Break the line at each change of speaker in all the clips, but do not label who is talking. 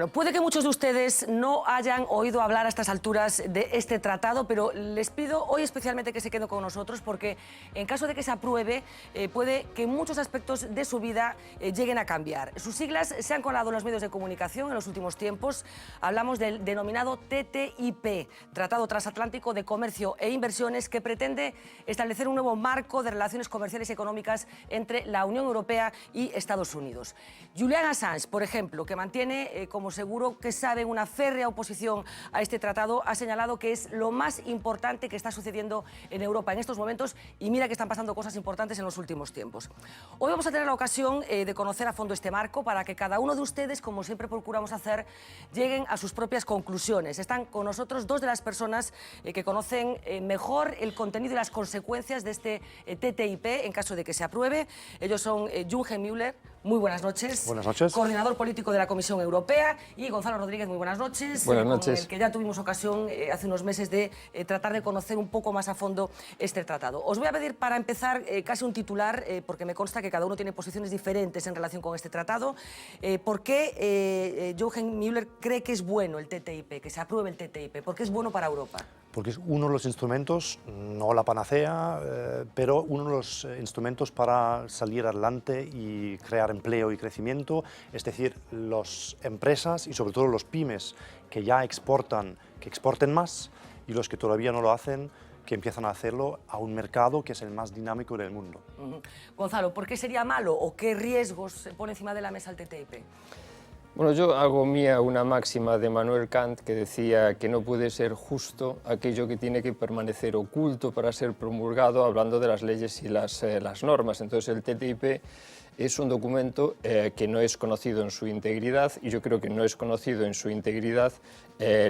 Bueno, puede que muchos de ustedes no hayan oído hablar a estas alturas de este tratado, pero les pido hoy especialmente que se queden con nosotros porque en caso de que se apruebe, puede que muchos aspectos de su vida lleguen a cambiar. Sus siglas se han colado en los medios de comunicación en los últimos tiempos. Hablamos del denominado TTIP, Tratado Transatlántico de Comercio e Inversiones, que pretende establecer un nuevo marco de relaciones comerciales y económicas entre la Unión Europea y Estados Unidos. Julian Assange, por ejemplo, que mantiene, como seguro que saben, una férrea oposición a este tratado, ha señalado que es lo más importante que está sucediendo en Europa en estos momentos, y mira que están pasando cosas importantes en los últimos tiempos. Hoy vamos a tener la ocasión de conocer a fondo este marco para que cada uno de ustedes, como siempre procuramos hacer, lleguen a sus propias conclusiones. Están con nosotros dos de las personas que conocen mejor el contenido y las consecuencias de este TTIP en caso de que se apruebe. Ellos son Jürgen Müller. Muy buenas noches.
Buenas noches.
Coordinador político de la Comisión Europea, y Gonzalo Rodríguez, muy buenas noches.
Buenas noches.
Con el que ya tuvimos ocasión hace unos meses de tratar de conocer un poco más a fondo este tratado. Os voy a pedir para empezar casi un titular, porque me consta que cada uno tiene posiciones diferentes en relación con este tratado. ¿Por qué Jürgen Müller cree que es bueno el TTIP, que se apruebe el TTIP? ¿Por qué es bueno para Europa?
Porque es uno de los instrumentos, no la panacea, pero uno de los instrumentos para salir adelante y crear empleo y crecimiento, es decir, las empresas y sobre todo los pymes que ya exportan, que exporten más, y los que todavía no lo hacen, que empiezan a hacerlo a un mercado que es el más dinámico del mundo.
Gonzalo, ¿por qué sería malo o qué riesgos se pone encima de la mesa el TTIP?
Bueno, yo hago mía una máxima de Manuel Kant que decía que no puede ser justo aquello que tiene que permanecer oculto para ser promulgado, hablando de las leyes y las normas. Entonces el TTIP es un documento que no es conocido en su integridad, y yo creo que no es conocido en su integridad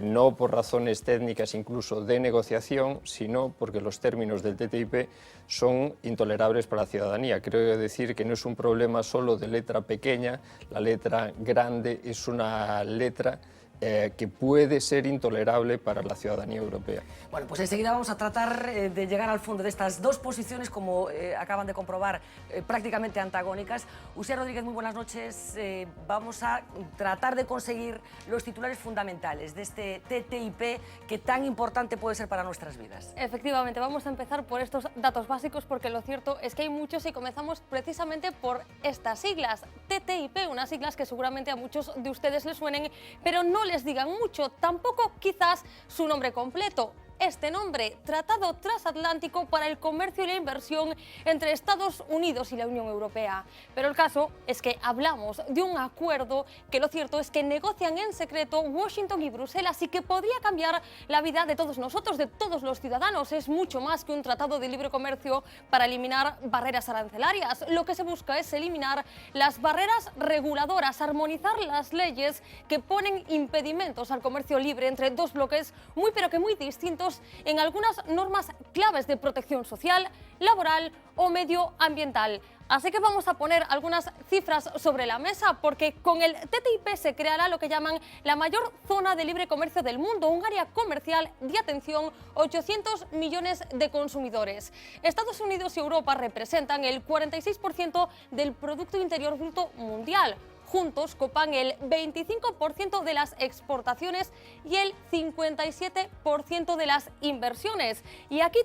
no por razones técnicas incluso de negociación, sino porque los términos del TTIP son intolerables para la ciudadanía. Creo decir que no es un problema solo de letra pequeña, la letra grande es una letra que puede ser intolerable para la ciudadanía europea.
Bueno, pues enseguida vamos a tratar de llegar al fondo de estas dos posiciones, como acaban de comprobar, prácticamente antagónicas. Usía Rodríguez, muy buenas noches. Vamos a tratar de conseguir los titulares fundamentales de este TTIP que tan importante puede ser para nuestras vidas.
Efectivamente, vamos a empezar por estos datos básicos, porque lo cierto es que hay muchos, y comenzamos precisamente por estas siglas. TTIP, unas siglas que seguramente a muchos de ustedes les suenen, pero no les digan mucho, tampoco quizás su nombre completo. Este nombre, Tratado Transatlántico para el Comercio y la Inversión entre Estados Unidos y la Unión Europea. Pero el caso es que hablamos de un acuerdo que lo cierto es que negocian en secreto Washington y Bruselas, y que podría cambiar la vida de todos nosotros, de todos los ciudadanos. Es mucho más que un tratado de libre comercio para eliminar barreras arancelarias. Lo que se busca es eliminar las barreras reguladoras, armonizar las leyes que ponen impedimentos al comercio libre entre dos bloques muy pero que muy distintos en algunas normas claves de protección social, laboral o medioambiental. Así que vamos a poner algunas cifras sobre la mesa, porque con el TTIP se creará lo que llaman la mayor zona de libre comercio del mundo, un área comercial de, atención, 800 millones de consumidores. Estados Unidos y Europa representan el 46% del Producto Interior Bruto mundial. Juntos copan el 25% de las exportaciones y el 57% de las inversiones. Y aquí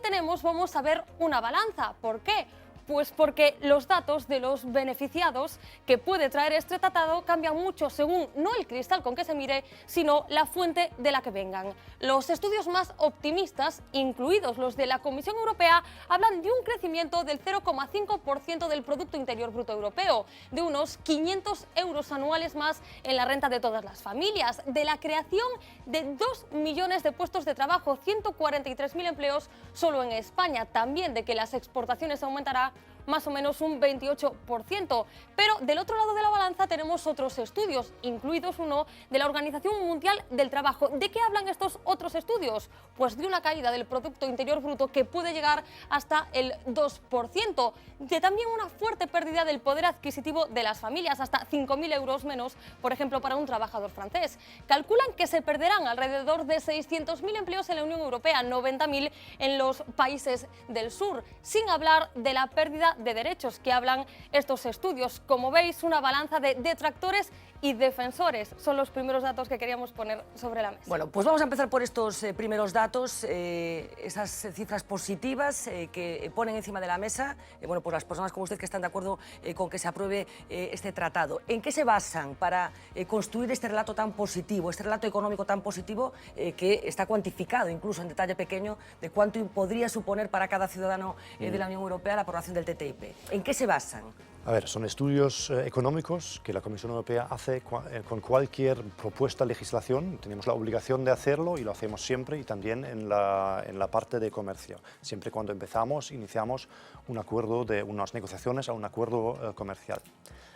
vamos a ver una balanza. ¿Por qué? Pues porque los datos de los beneficiados que puede traer este tratado cambian mucho según no el cristal con que se mire, sino la fuente de la que vengan. Los estudios más optimistas, incluidos los de la Comisión Europea, hablan de un crecimiento del 0,5% del Producto Interior Bruto Europeo, de unos 500 euros anuales más en la renta de todas las familias, de la creación de 2 millones de puestos de trabajo, 143.000 empleos solo en España, también de que las exportaciones aumentarán más o menos un 28%. Pero del otro lado de la balanza tenemos otros estudios, incluidos uno de la Organización Mundial del Trabajo. ¿De qué hablan estos otros estudios? Pues de una caída del Producto Interior Bruto que puede llegar hasta el 2%, de también una fuerte pérdida del poder adquisitivo de las familias, hasta 5.000 euros menos, por ejemplo, para un trabajador francés. Calculan que se perderán alrededor de 600.000 empleos en la Unión Europea, 90.000 en los países del sur, sin hablar de la pérdida de derechos que hablan estos estudios. Como veis, una balanza de detractores y defensores son los primeros datos que queríamos poner sobre la mesa.
Bueno, pues vamos a empezar por estos primeros datos, esas cifras positivas que ponen encima de la mesa, bueno, pues las personas como usted que están de acuerdo con que se apruebe este tratado. ¿En qué se basan para construir este relato tan positivo, este relato económico tan positivo que está cuantificado incluso en detalle pequeño de cuánto podría suponer para cada ciudadano de la Unión Europea la aprobación del TTIP? ¿En qué se basan?
A ver, son estudios económicos que la Comisión Europea hace con cualquier propuesta de legislación. Tenemos la obligación de hacerlo y lo hacemos siempre, y también en la parte de comercio. Siempre cuando iniciamos un acuerdo de unas negociaciones a un acuerdo comercial.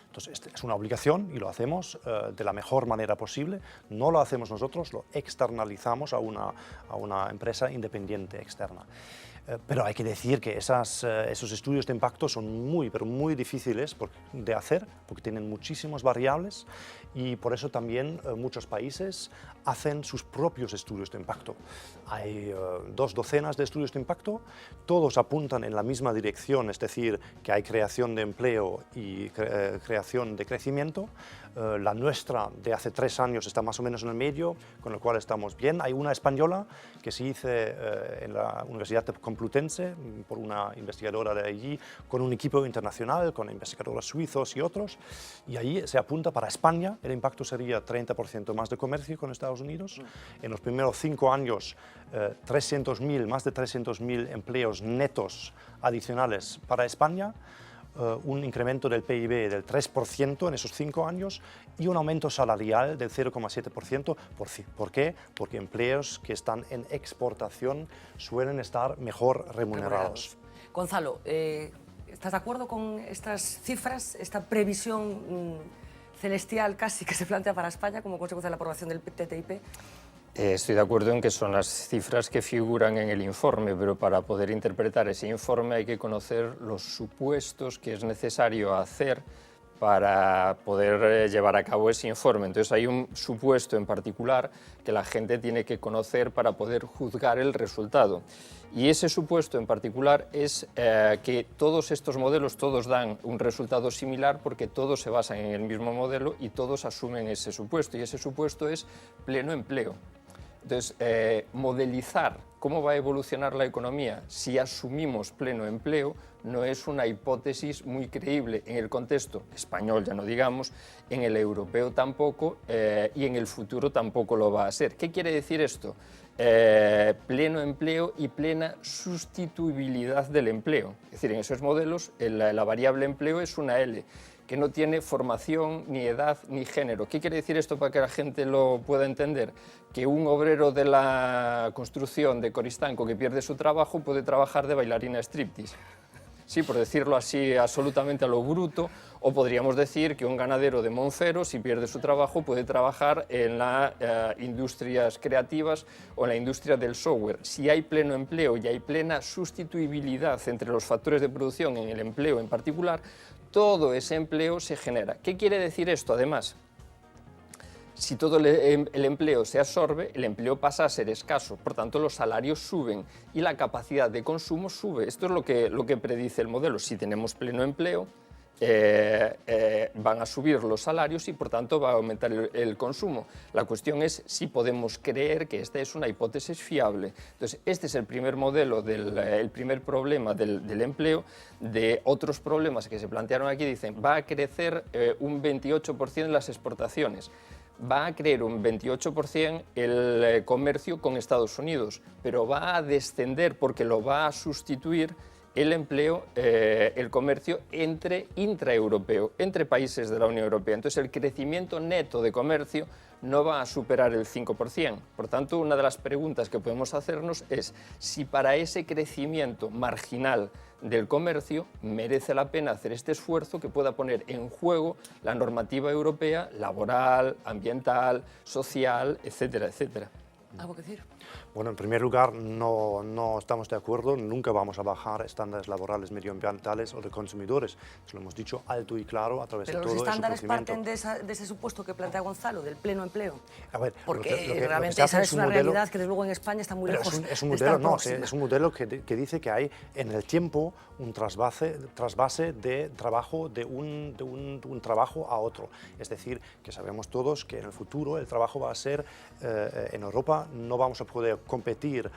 Entonces, es una obligación y lo hacemos de la mejor manera posible. No lo hacemos nosotros, lo externalizamos a una empresa independiente externa. Pero hay que decir que esos estudios de impacto son pero muy difíciles de hacer, porque tienen muchísimas variables, y por eso también muchos países hacen sus propios estudios de impacto. Hay 2 docenas de estudios de impacto, todos apuntan en la misma dirección, es decir, que hay creación de empleo y creación de crecimiento. La nuestra de hace 3 años está más o menos en el medio, con lo cual estamos bien. Hay una española que se hizo en la Universidad Complutense por una investigadora de allí, con un equipo internacional, con investigadores suizos y otros, y ahí se apunta para España, el impacto sería 30% más de comercio con Estados Unidos. En los primeros 5 años, más de 300.000 empleos netos adicionales para España, un incremento del PIB del 3% en esos 5 años y un aumento salarial del 0,7%. ¿Por qué? Porque empleos que están en exportación suelen estar mejor remunerados.
Gonzalo, ¿estás de acuerdo con estas cifras, esta previsión celestial casi que se plantea para España como consecuencia de la aprobación del TTIP?
Estoy de acuerdo en que son las cifras que figuran en el informe, pero para poder interpretar ese informe hay que conocer los supuestos que es necesario hacer para poder llevar a cabo ese informe. Entonces hay un supuesto en particular que la gente tiene que conocer para poder juzgar el resultado. Y ese supuesto en particular es que todos estos modelos, todos dan un resultado similar porque todos se basan en el mismo modelo y todos asumen ese supuesto. Y ese supuesto es pleno empleo. Entonces, modelizar cómo va a evolucionar la economía si asumimos pleno empleo no es una hipótesis muy creíble en el contexto español, ya no digamos, en el europeo tampoco, y en el futuro tampoco lo va a ser. ¿Qué quiere decir esto? Pleno empleo y plena sustituibilidad del empleo. Es decir, en esos modelos la variable empleo es una L, que no tiene formación, ni edad, ni género. ¿Qué quiere decir esto para que la gente lo pueda entender? Que un obrero de la construcción de Coristanco que pierde su trabajo puede trabajar de bailarina striptease. Sí, por decirlo así absolutamente a lo bruto, o podríamos decir que un ganadero de Monfero, si pierde su trabajo, puede trabajar en las industrias creativas o en la industria del software. Si hay pleno empleo y hay plena sustituibilidad entre los factores de producción en el empleo en particular, todo ese empleo se genera. ¿Qué quiere decir esto además? Si todo el empleo se absorbe, el empleo pasa a ser escaso, por tanto los salarios suben y la capacidad de consumo sube. Esto es lo que predice el modelo. Si tenemos pleno empleo, van a subir los salarios y por tanto va a aumentar el consumo. La cuestión es si podemos creer que esta es una hipótesis fiable. Entonces, este es el primer modelo, el primer problema del empleo. De otros problemas que se plantearon aquí, dicen, va a crecer un 28% las exportaciones. Va a crecer un 28% el comercio con Estados Unidos, pero va a descender porque lo va a sustituir el empleo, el comercio intraeuropeo, entre países de la Unión Europea. Entonces, el crecimiento neto de comercio no va a superar el 5%. Por tanto, una de las preguntas que podemos hacernos es si para ese crecimiento marginal del comercio merece la pena hacer este esfuerzo que pueda poner en juego la normativa europea laboral, ambiental, social, etcétera, etcétera.
¿Algo que decir?
Bueno, en primer lugar, no estamos de acuerdo, nunca vamos a bajar estándares laborales, medioambientales o de consumidores. Eso lo hemos dicho alto y claro a través
Pero
de
los
todo ese
estándares
procedimiento.
parten de ese supuesto que plantea Gonzalo, del pleno empleo.
A ver,
Porque
lo que
realmente
se hace
esa es una
modelo-
realidad que desde luego en España está muy
Pero
lejos
es un
de
modelo,
estar
no,
próxima.
es un modelo que dice que hay en el tiempo un trasvase de trabajo de un trabajo a otro. Es decir, que sabemos todos que en el futuro el trabajo va a ser, en Europa no vamos a poder competir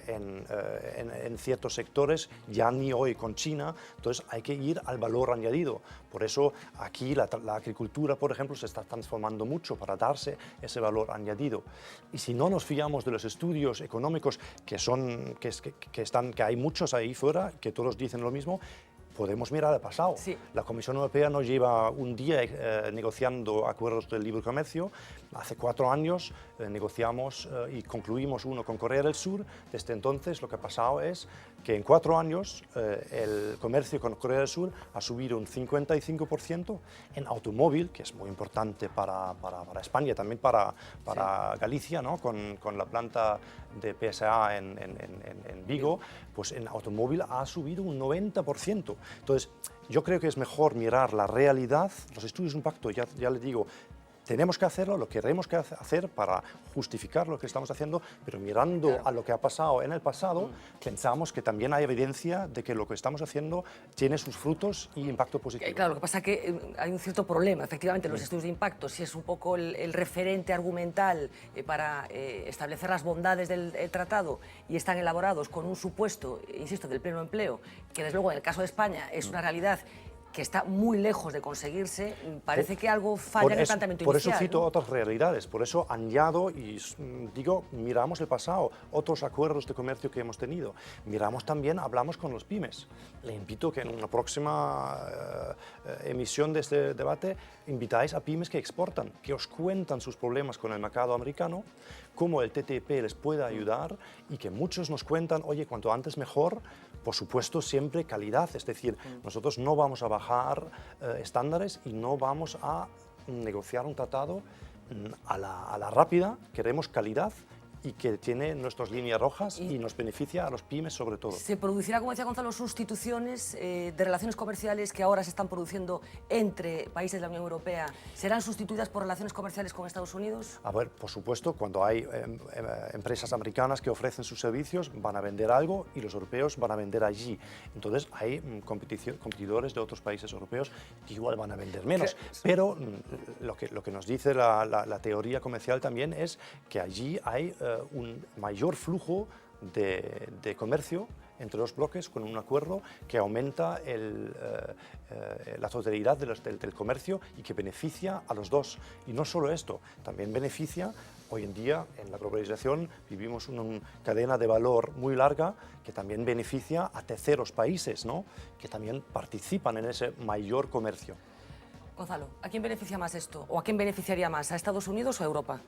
en ciertos sectores, ya ni hoy con China, entonces hay que ir al valor añadido. Por eso aquí la agricultura, por ejemplo, se está transformando mucho para darse ese valor añadido. Y si no nos fiamos de los estudios económicos que hay muchos ahí fuera, que todos dicen lo mismo, podemos mirar al pasado.
Sí.
La Comisión Europea no lleva un día negociando acuerdos de libre comercio. Hace 4 años negociamos y concluimos uno con Corea del Sur. Desde entonces lo que ha pasado es que en 4 años el comercio con Corea del Sur ha subido un 55% en automóvil, que es muy importante para España, también para Galicia, ¿no? con la planta de PSA en Vigo, pues en automóvil ha subido un 90%. Entonces, yo creo que es mejor mirar la realidad, los estudios de impacto, ya les digo, tenemos que hacerlo, lo queremos que hacer para justificar lo que estamos haciendo, pero mirando a lo que ha pasado en el pasado, pensamos que también hay evidencia de que lo que estamos haciendo tiene sus frutos y impacto positivo.
Claro, lo que pasa es que hay un cierto problema, efectivamente, los estudios de impacto, si es un poco el referente argumental para establecer las bondades del tratado y están elaborados con un supuesto, insisto, del pleno empleo, que desde luego en el caso de España es una realidad que está muy lejos de conseguirse, parece que algo falla en el planteamiento
por
inicial.
eso cito
¿no?
otras realidades, por eso añado y digo, miramos el pasado, otros acuerdos de comercio que hemos tenido, miramos también, hablamos con los pymes. Le invito que en una próxima emisión de este debate invitáis a pymes que exportan, que os cuentan sus problemas con el mercado americano, cómo el TTIP les puede ayudar y que muchos nos cuentan, oye, cuanto antes mejor, por supuesto siempre calidad, es decir, nosotros no vamos a bajar estándares y no vamos a negociar un tratado a la rápida, queremos calidad y que tiene nuestras líneas rojas y nos beneficia a los pymes sobre todo.
¿Se producirá, como decía Gonzalo, sustituciones de relaciones comerciales que ahora se están produciendo entre países de la Unión Europea? ¿Serán sustituidas por relaciones comerciales con Estados Unidos?
A ver, por supuesto, cuando hay empresas americanas que ofrecen sus servicios, van a vender algo y los europeos van a vender allí. Entonces hay competidores de otros países europeos que igual van a vender menos. Pero lo que nos dice la teoría comercial también es que allí hay un mayor flujo de comercio entre los bloques con un acuerdo que aumenta la totalidad del comercio y que beneficia a los dos. Y no solo esto, también beneficia, hoy en día en la globalización vivimos una cadena de valor muy larga que también beneficia a terceros países, ¿no? Que también participan en ese mayor comercio.
Gonzalo, ¿a quién beneficia más esto? ¿O a quién beneficiaría más? ¿A Estados Unidos o a Europa?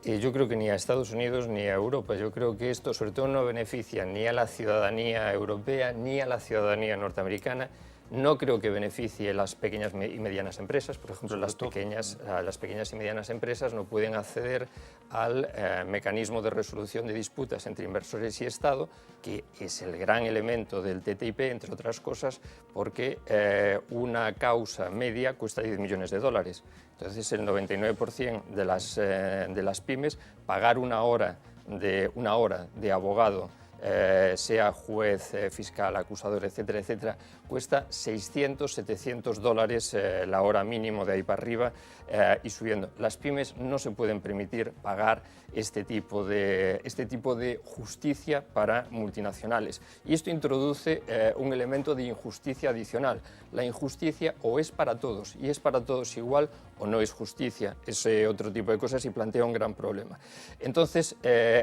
Yo creo que ni a Estados Unidos ni a Europa. Yo creo que esto sobre todo no beneficia ni a la ciudadanía europea ni a la ciudadanía norteamericana. No creo que beneficie a las pequeñas y medianas empresas. Por ejemplo, las pequeñas y medianas empresas no pueden acceder al mecanismo de resolución de disputas entre inversores y Estado, que es el gran elemento del TTIP, entre otras cosas, porque una causa media cuesta 10 millones de dólares. Entonces, el 99% de las pymes, pagar una hora de abogado, sea juez, fiscal, acusador, etcétera, etcétera, cuesta 600, 700 dólares la hora mínimo de ahí para arriba y subiendo. Las pymes no se pueden permitir pagar este tipo de justicia para multinacionales. Y esto introduce un elemento de injusticia adicional. La injusticia o es para todos y es para todos igual o no es justicia. Es otro tipo de cosas y plantea un gran problema. Entonces,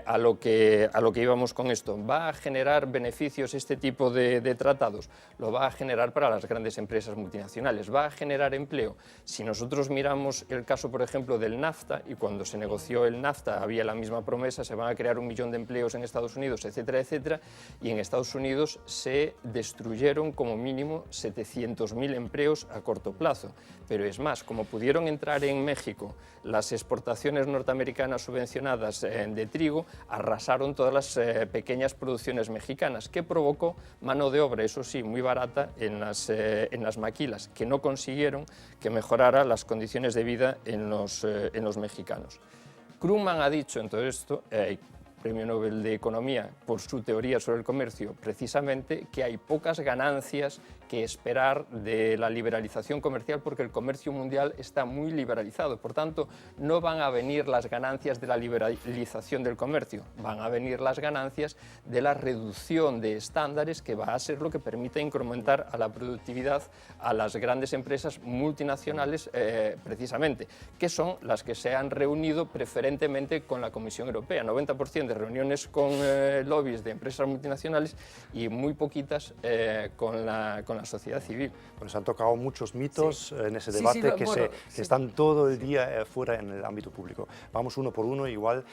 a lo que íbamos con esto, ¿Va a generar beneficios este tipo de tratados? Lo va a generar para las grandes empresas multinacionales. ¿Va a generar empleo? Si nosotros miramos el caso, por ejemplo, del NAFTA, y cuando se negoció el NAFTA había la misma promesa, se van a crear 1 millón de empleos en Estados Unidos, etcétera, etcétera, y en Estados Unidos se destruyeron como mínimo 700.000 empleos a corto plazo. Pero es más, como pudieron entrar en México las exportaciones norteamericanas subvencionadas de trigo, arrasaron todas las pequeñas producciones mexicanas, que provocó mano de obra, eso sí, muy barata en las maquilas, que no consiguieron que mejorara las condiciones de vida en los mexicanos. Krugman ha dicho en todo esto, Premio Nobel de Economía, por su teoría sobre el comercio, precisamente que hay pocas ganancias que esperar de la liberalización comercial porque el comercio mundial está muy liberalizado. Por tanto, no van a venir las ganancias de la liberalización del comercio, van a venir las ganancias de la reducción de estándares, que va a ser lo que permite incrementar a la productividad a las grandes empresas multinacionales, precisamente, que son las que se han reunido preferentemente con la Comisión Europea. 90% de reuniones con lobbies de empresas multinacionales y muy poquitas con la sociedad civil.
Bueno, se han tocado muchos mitos en ese debate que están todo el día fuera en el ámbito público. Vamos uno por uno, igual.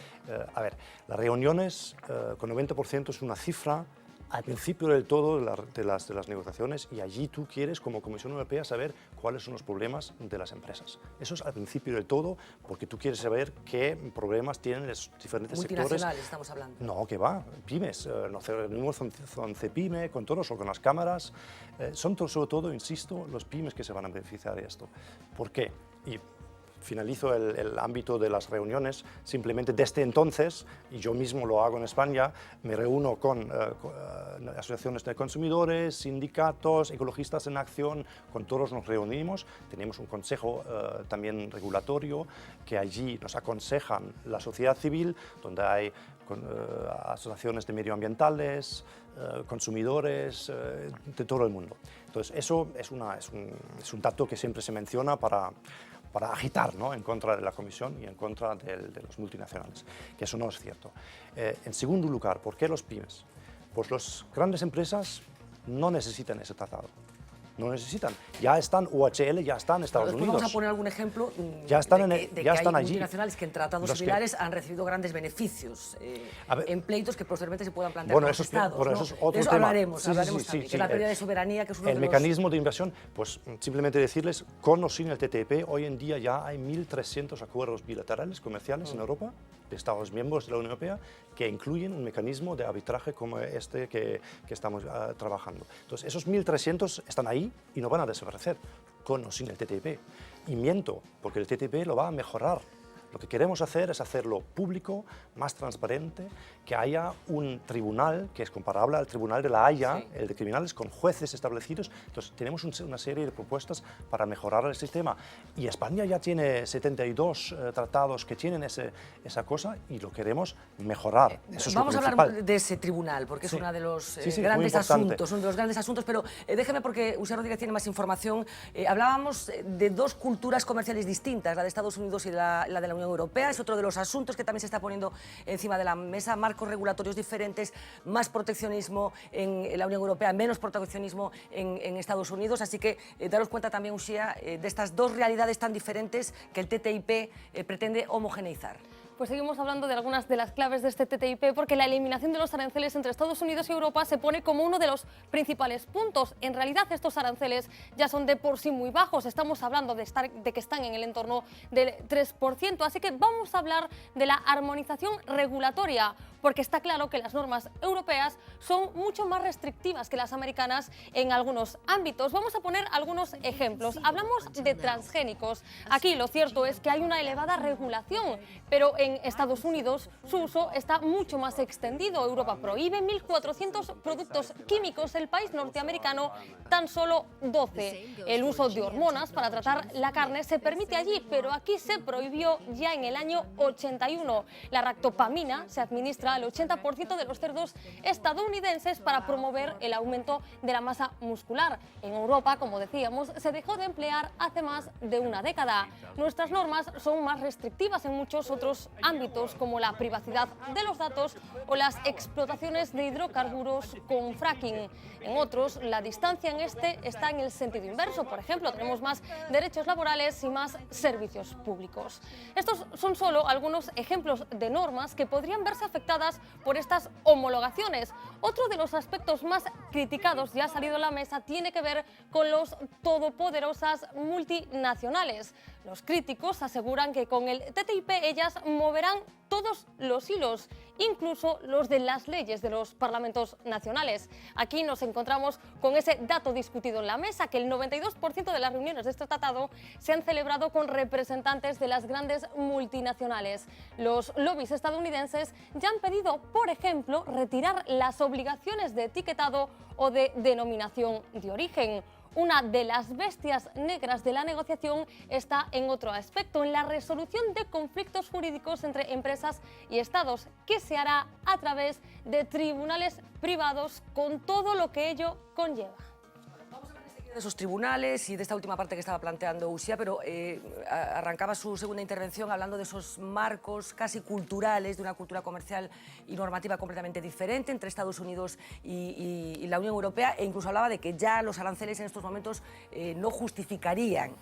A ver, las reuniones con 90% es una cifra al principio del todo de las negociaciones, y allí tú quieres, como Comisión Europea, saber cuáles son los problemas de las empresas. Eso es al principio del todo, porque tú quieres saber qué problemas tienen los diferentes sectores.
Multinacionales estamos hablando.
No, que va, pymes. Nos reunimos con CEPIME, con todos, o con las cámaras. Son sobre todo, insisto, los pymes que se van a beneficiar de esto. ¿Por qué? Y finalizo el ámbito de las reuniones. Simplemente desde entonces, y yo mismo lo hago en España, me reúno con asociaciones de consumidores, sindicatos, ecologistas en acción, con todos nos reunimos. Tenemos un consejo también regulatorio, que allí nos aconsejan la sociedad civil, donde hay asociaciones de medioambientales, consumidores de todo el mundo. Entonces, eso es un dato que siempre se menciona para agitar, ¿no?, en contra de la Comisión y en contra de los multinacionales, que eso no es cierto. En segundo lugar, ¿por qué los pymes? Pues las grandes empresas no necesitan ese tratado. No necesitan. Ya están, UHL ya está en Estados Unidos.
Vamos a poner algún ejemplo
ya están
de que
ya están
hay
allí.
multinacionales que en tratados similares han recibido grandes beneficios en pleitos que posteriormente se puedan plantear
bueno,
con los estados.
Bueno,
¿no?
eso es otro
de eso
tema.
hablaremos también,
sí,
que la pérdida de soberanía, que es uno de
el
los...
mecanismo de inversión, pues simplemente decirles, con o sin el TTIP, hoy en día ya hay 1.300 acuerdos bilaterales comerciales en Europa, de Estados miembros de la Unión Europea, que incluyen un mecanismo de arbitraje como este que estamos trabajando. Entonces, esos 1.300 están ahí y no van a desaparecer, con o sin el TTIP. Y miento, porque el TTIP lo va a mejorar. Lo que queremos hacer es hacerlo público, más transparente, que haya un tribunal que es comparable al tribunal de La Haya, sí, el de criminales, con jueces establecidos. Entonces, tenemos una serie de propuestas para mejorar el sistema. Y España ya tiene 72 tratados que tienen esa cosa y lo queremos mejorar. Eso es
Vamos
lo
a
principal.
hablar de ese tribunal, porque es uno de los
muy
grandes
importante.
asuntos, uno de los grandes asuntos, pero déjeme, porque Usía Rodríguez tiene más información. Hablábamos de dos culturas comerciales distintas, la de Estados Unidos y la de la Unión Europea. Es otro de los asuntos que también se está poniendo encima de la mesa, marcos regulatorios diferentes, más proteccionismo en la Unión Europea, menos proteccionismo en Estados Unidos. Así que daros cuenta también, Usía, de estas dos realidades tan diferentes que el TTIP pretende homogeneizar.
Pues seguimos hablando de algunas de las claves de este TTIP, porque la eliminación de los aranceles entre Estados Unidos y Europa se pone como uno de los principales puntos. En realidad, estos aranceles ya son de por sí muy bajos. Estamos hablando de que están en el entorno del 3%. Así que vamos a hablar de la armonización regulatoria, porque está claro que las normas europeas son mucho más restrictivas que las americanas en algunos ámbitos. Vamos a poner algunos ejemplos. Hablamos de transgénicos. Aquí lo cierto es que hay una elevada regulación, pero en Estados Unidos su uso está mucho más extendido. Europa prohíbe 1.400 productos químicos, el país norteamericano tan solo 12. El uso de hormonas para tratar la carne se permite allí, pero aquí se prohibió ya en el año 81. La ractopamina se administra contra el 80% de los cerdos estadounidenses para promover el aumento de la masa muscular. En Europa, como decíamos, se dejó de emplear hace más de una década. Nuestras normas son más restrictivas en muchos otros ámbitos, como la privacidad de los datos o las explotaciones de hidrocarburos con fracking. En otros, la distancia en este está en el sentido inverso. Por ejemplo, tenemos más derechos laborales y más servicios públicos. Estos son solo algunos ejemplos de normas que podrían verse afectadas por estas homologaciones. Otro de los aspectos más criticados, ya ha salido a la mesa, tiene que ver con los todopoderosas multinacionales. Los críticos aseguran que con el TTIP ellas moverán todos los hilos, incluso los de las leyes de los parlamentos nacionales. Aquí nos encontramos con ese dato discutido en la mesa, que el 92% de las reuniones de este tratado se han celebrado con representantes de las grandes multinacionales. Los lobbies estadounidenses ya han pedido, por ejemplo, retirar las obligaciones de etiquetado o de denominación de origen. Una de las bestias negras de la negociación está en otro aspecto, en la resolución de conflictos jurídicos entre empresas y estados, que se hará a través de tribunales privados con todo lo que ello conlleva.
De esos tribunales y de esta última parte que estaba planteando Uxía, pero arrancaba su segunda intervención hablando de esos marcos casi culturales, de una cultura comercial y normativa completamente diferente entre Estados Unidos y la Unión Europea, e incluso hablaba de que ya los aranceles en estos momentos no justificarían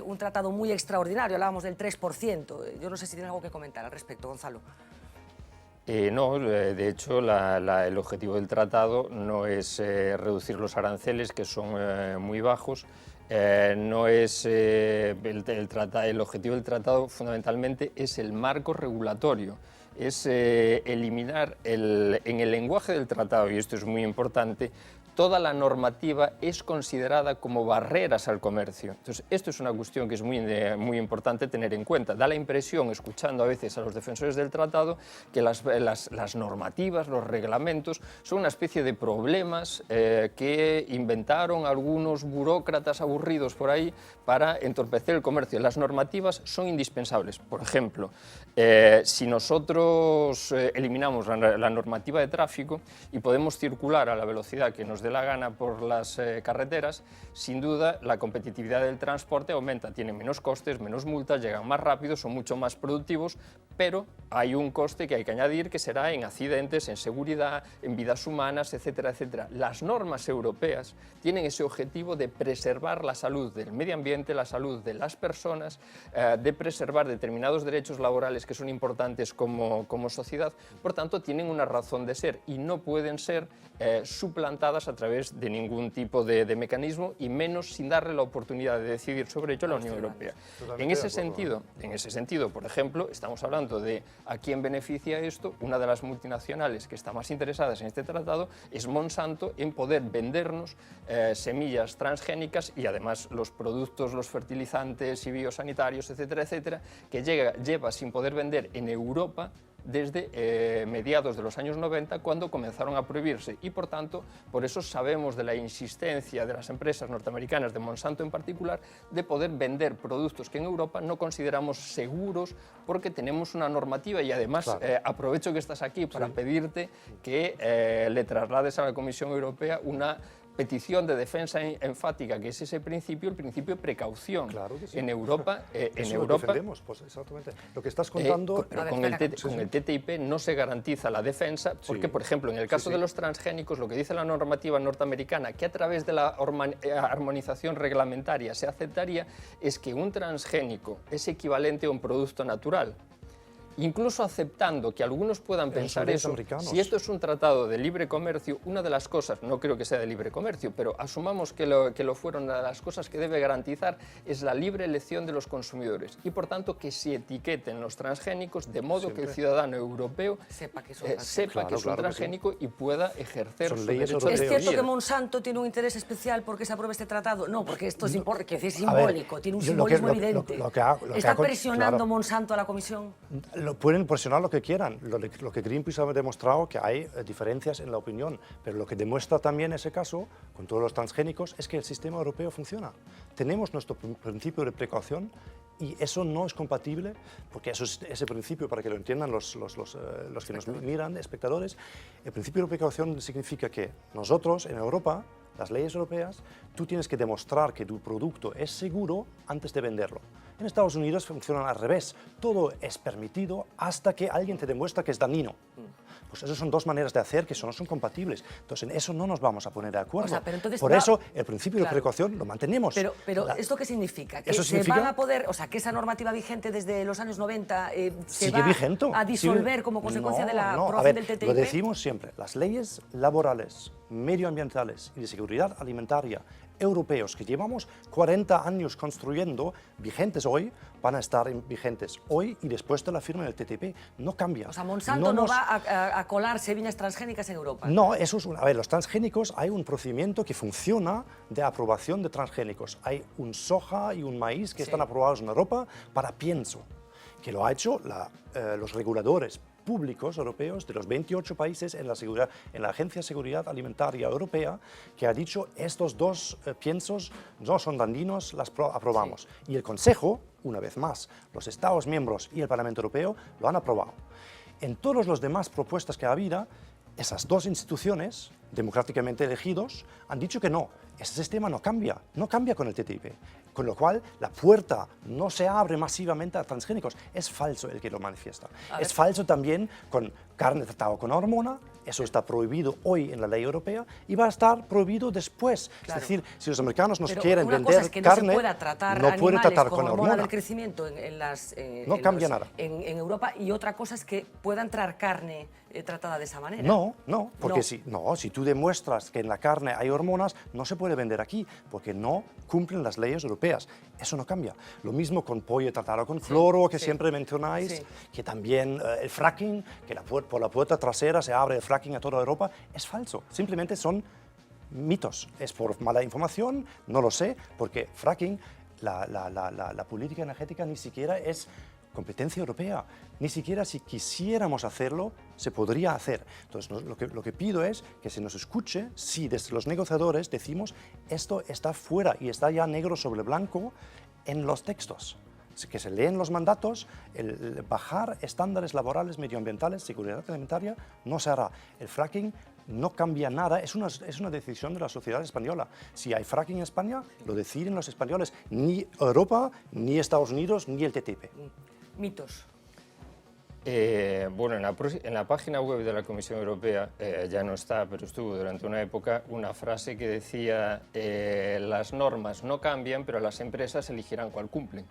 un tratado muy extraordinario. Hablábamos del 3%. Yo no sé si tiene algo que comentar al respecto, Gonzalo.
No, de hecho el objetivo del tratado no es reducir los aranceles, que son muy bajos. No es el objetivo del tratado fundamentalmente es el marco regulatorio, es eliminar en el lenguaje del tratado, y esto es muy importante, toda la normativa es considerada como barreras al comercio. Entonces, esto es una cuestión que es muy importante tener en cuenta. Da la impresión, escuchando a veces a los defensores del tratado, que las normativas, los reglamentos, son una especie de problemas que inventaron algunos burócratas aburridos por ahí para entorpecer el comercio. Las normativas son indispensables. Por ejemplo, si nosotros eliminamos la normativa de tráfico y podemos circular a la velocidad que nos dé la gana por las carreteras, sin duda la competitividad del transporte aumenta, tienen menos costes, menos multas, llegan más rápido, son mucho más productivos, pero hay un coste que hay que añadir, que será en accidentes, en seguridad, en vidas humanas, etcétera, etcétera. Las normas europeas tienen ese objetivo de preservar la salud del medio ambiente, la salud de las personas, de preservar determinados derechos laborales que son importantes como sociedad. Por tanto, tienen una razón de ser y no pueden ser suplantadas a través de ningún tipo de mecanismo, y menos sin darle la oportunidad de decidir sobre ello a la Unión Europea. En ese sentido, por ejemplo, estamos hablando de a quién beneficia esto. Una de las multinacionales que está más interesadas en este tratado es Monsanto, en poder vendernos semillas transgénicas y además los productos, los fertilizantes y biosanitarios, etcétera, etcétera, que lleva sin poder vender en Europa desde mediados de los años 90, cuando comenzaron a prohibirse, y por tanto, por eso sabemos de la insistencia de las empresas norteamericanas, de Monsanto en particular, de poder vender productos que en Europa no consideramos seguros porque tenemos una normativa. Y además, claro, aprovecho que estás aquí para pedirte que le traslades a la Comisión Europea una petición de defensa enfática, que es ese principio, el principio de precaución.
Claro que sí.
En Europa,
lo defendemos, pues exactamente. Lo que estás contando...
Pero con el TTIP no se garantiza la defensa, porque, por ejemplo, en el caso de los transgénicos, lo que dice la normativa norteamericana, que a través de la armonización reglamentaria se aceptaría, es que un transgénico es equivalente a un producto natural. Incluso aceptando que algunos puedan pensar eso, si esto es un tratado de libre comercio, una de las cosas, no creo que sea de libre comercio, pero asumamos que lo fueron, una de las cosas que debe garantizar es la libre elección de los consumidores, y por tanto que se etiqueten los transgénicos de modo que el ciudadano europeo sepa que es un transgénico y pueda ejercer su derecho.
¿Es cierto que Monsanto tiene un interés especial porque se apruebe este tratado? No, porque esto es simbólico, tiene un simbolismo evidente. ¿Está presionando Monsanto a la Comisión?
Lo pueden presionar lo que quieran. Lo que Greenpeace ha demostrado que hay diferencias en la opinión, pero lo que demuestra también ese caso, con todos los transgénicos, es que el sistema europeo funciona. Tenemos nuestro principio de precaución y eso no es compatible, porque eso es ese principio, para que lo entiendan los que nos miran, espectadores, el principio de precaución significa que nosotros en Europa, las leyes europeas, tú tienes que demostrar que tu producto es seguro antes de venderlo. En Estados Unidos funcionan al revés, todo es permitido hasta que alguien te demuestra que es dañino. Pues esas son dos maneras de hacer que no son compatibles. Entonces, en eso no nos vamos a poner de acuerdo.
O sea, pero entonces
por eso, el principio de precaución lo mantenemos.
Pero ¿esto qué significa? ¿Que
eso
se
significa
van a poder, o sea, que esa normativa vigente desde los años 90 se
sigue
va
vigente,
a disolver como consecuencia de la aprobación del TTIP?
Lo decimos siempre, las leyes laborales, medioambientales y de seguridad alimentaria europeos que llevamos 40 años construyendo, vigentes hoy, van a estar vigentes hoy y después de la firma del TTIP. No cambia.
O sea, Monsanto no va a colar semillas transgénicas en Europa.
No, eso es a ver, los transgénicos, hay un procedimiento que funciona de aprobación de transgénicos. Hay un soja y un maíz que están aprobados en Europa para pienso, que lo ha hecho los reguladores públicos europeos de los 28 países en la Agencia de Seguridad Alimentaria Europea, que ha dicho estos dos piensos no son dañinos, las aprobamos. Y el Consejo, una vez más, los Estados miembros y el Parlamento Europeo lo han aprobado. En todas las demás propuestas que ha habido, esas dos instituciones, democráticamente elegidos, han dicho que no, ese sistema no cambia con el TTIP. Con lo cual, la puerta no se abre masivamente a transgénicos. Es falso el que lo manifiesta. Es falso también con carne tratada con hormona, eso está prohibido hoy en la ley europea y va a estar prohibido después.
Claro.
Es decir, si los americanos nos
Pero
quieren
una
vender
cosa es que
carne,
no se pueda tratar
no puede tratar con
hormona
hormona.
del crecimiento
No cambia nada.
En Europa, y otra cosa es que pueda entrar carne tratada de esa manera.
No, porque
No.
si tú demuestras que en la carne hay hormonas, no se puede vender aquí, porque no cumplen las leyes europeas. Eso no cambia. Lo mismo con pollo tratado con cloro, que siempre mencionáis, que también el fracking, que por la puerta trasera se abre el fracking a toda Europa, es falso. Simplemente son mitos. Es por mala información, no lo sé, porque fracking, la política energética ni siquiera es competencia europea. Ni siquiera si quisiéramos hacerlo, se podría hacer. Entonces, lo que pido es que se nos escuche si desde los negociadores decimos esto está fuera y está ya negro sobre blanco en los textos. Que se leen los mandatos, el bajar estándares laborales, medioambientales, seguridad alimentaria, no se hará. El fracking no cambia nada, es una decisión de la sociedad española. Si hay fracking en España, lo deciden los españoles, ni Europa, ni Estados Unidos, ni el TTIP.
Mitos.
Bueno, en la página web de la Comisión Europea, ya no está, pero estuvo durante una época, una frase que decía las normas no cambian, pero las empresas elegirán cuál cumplen.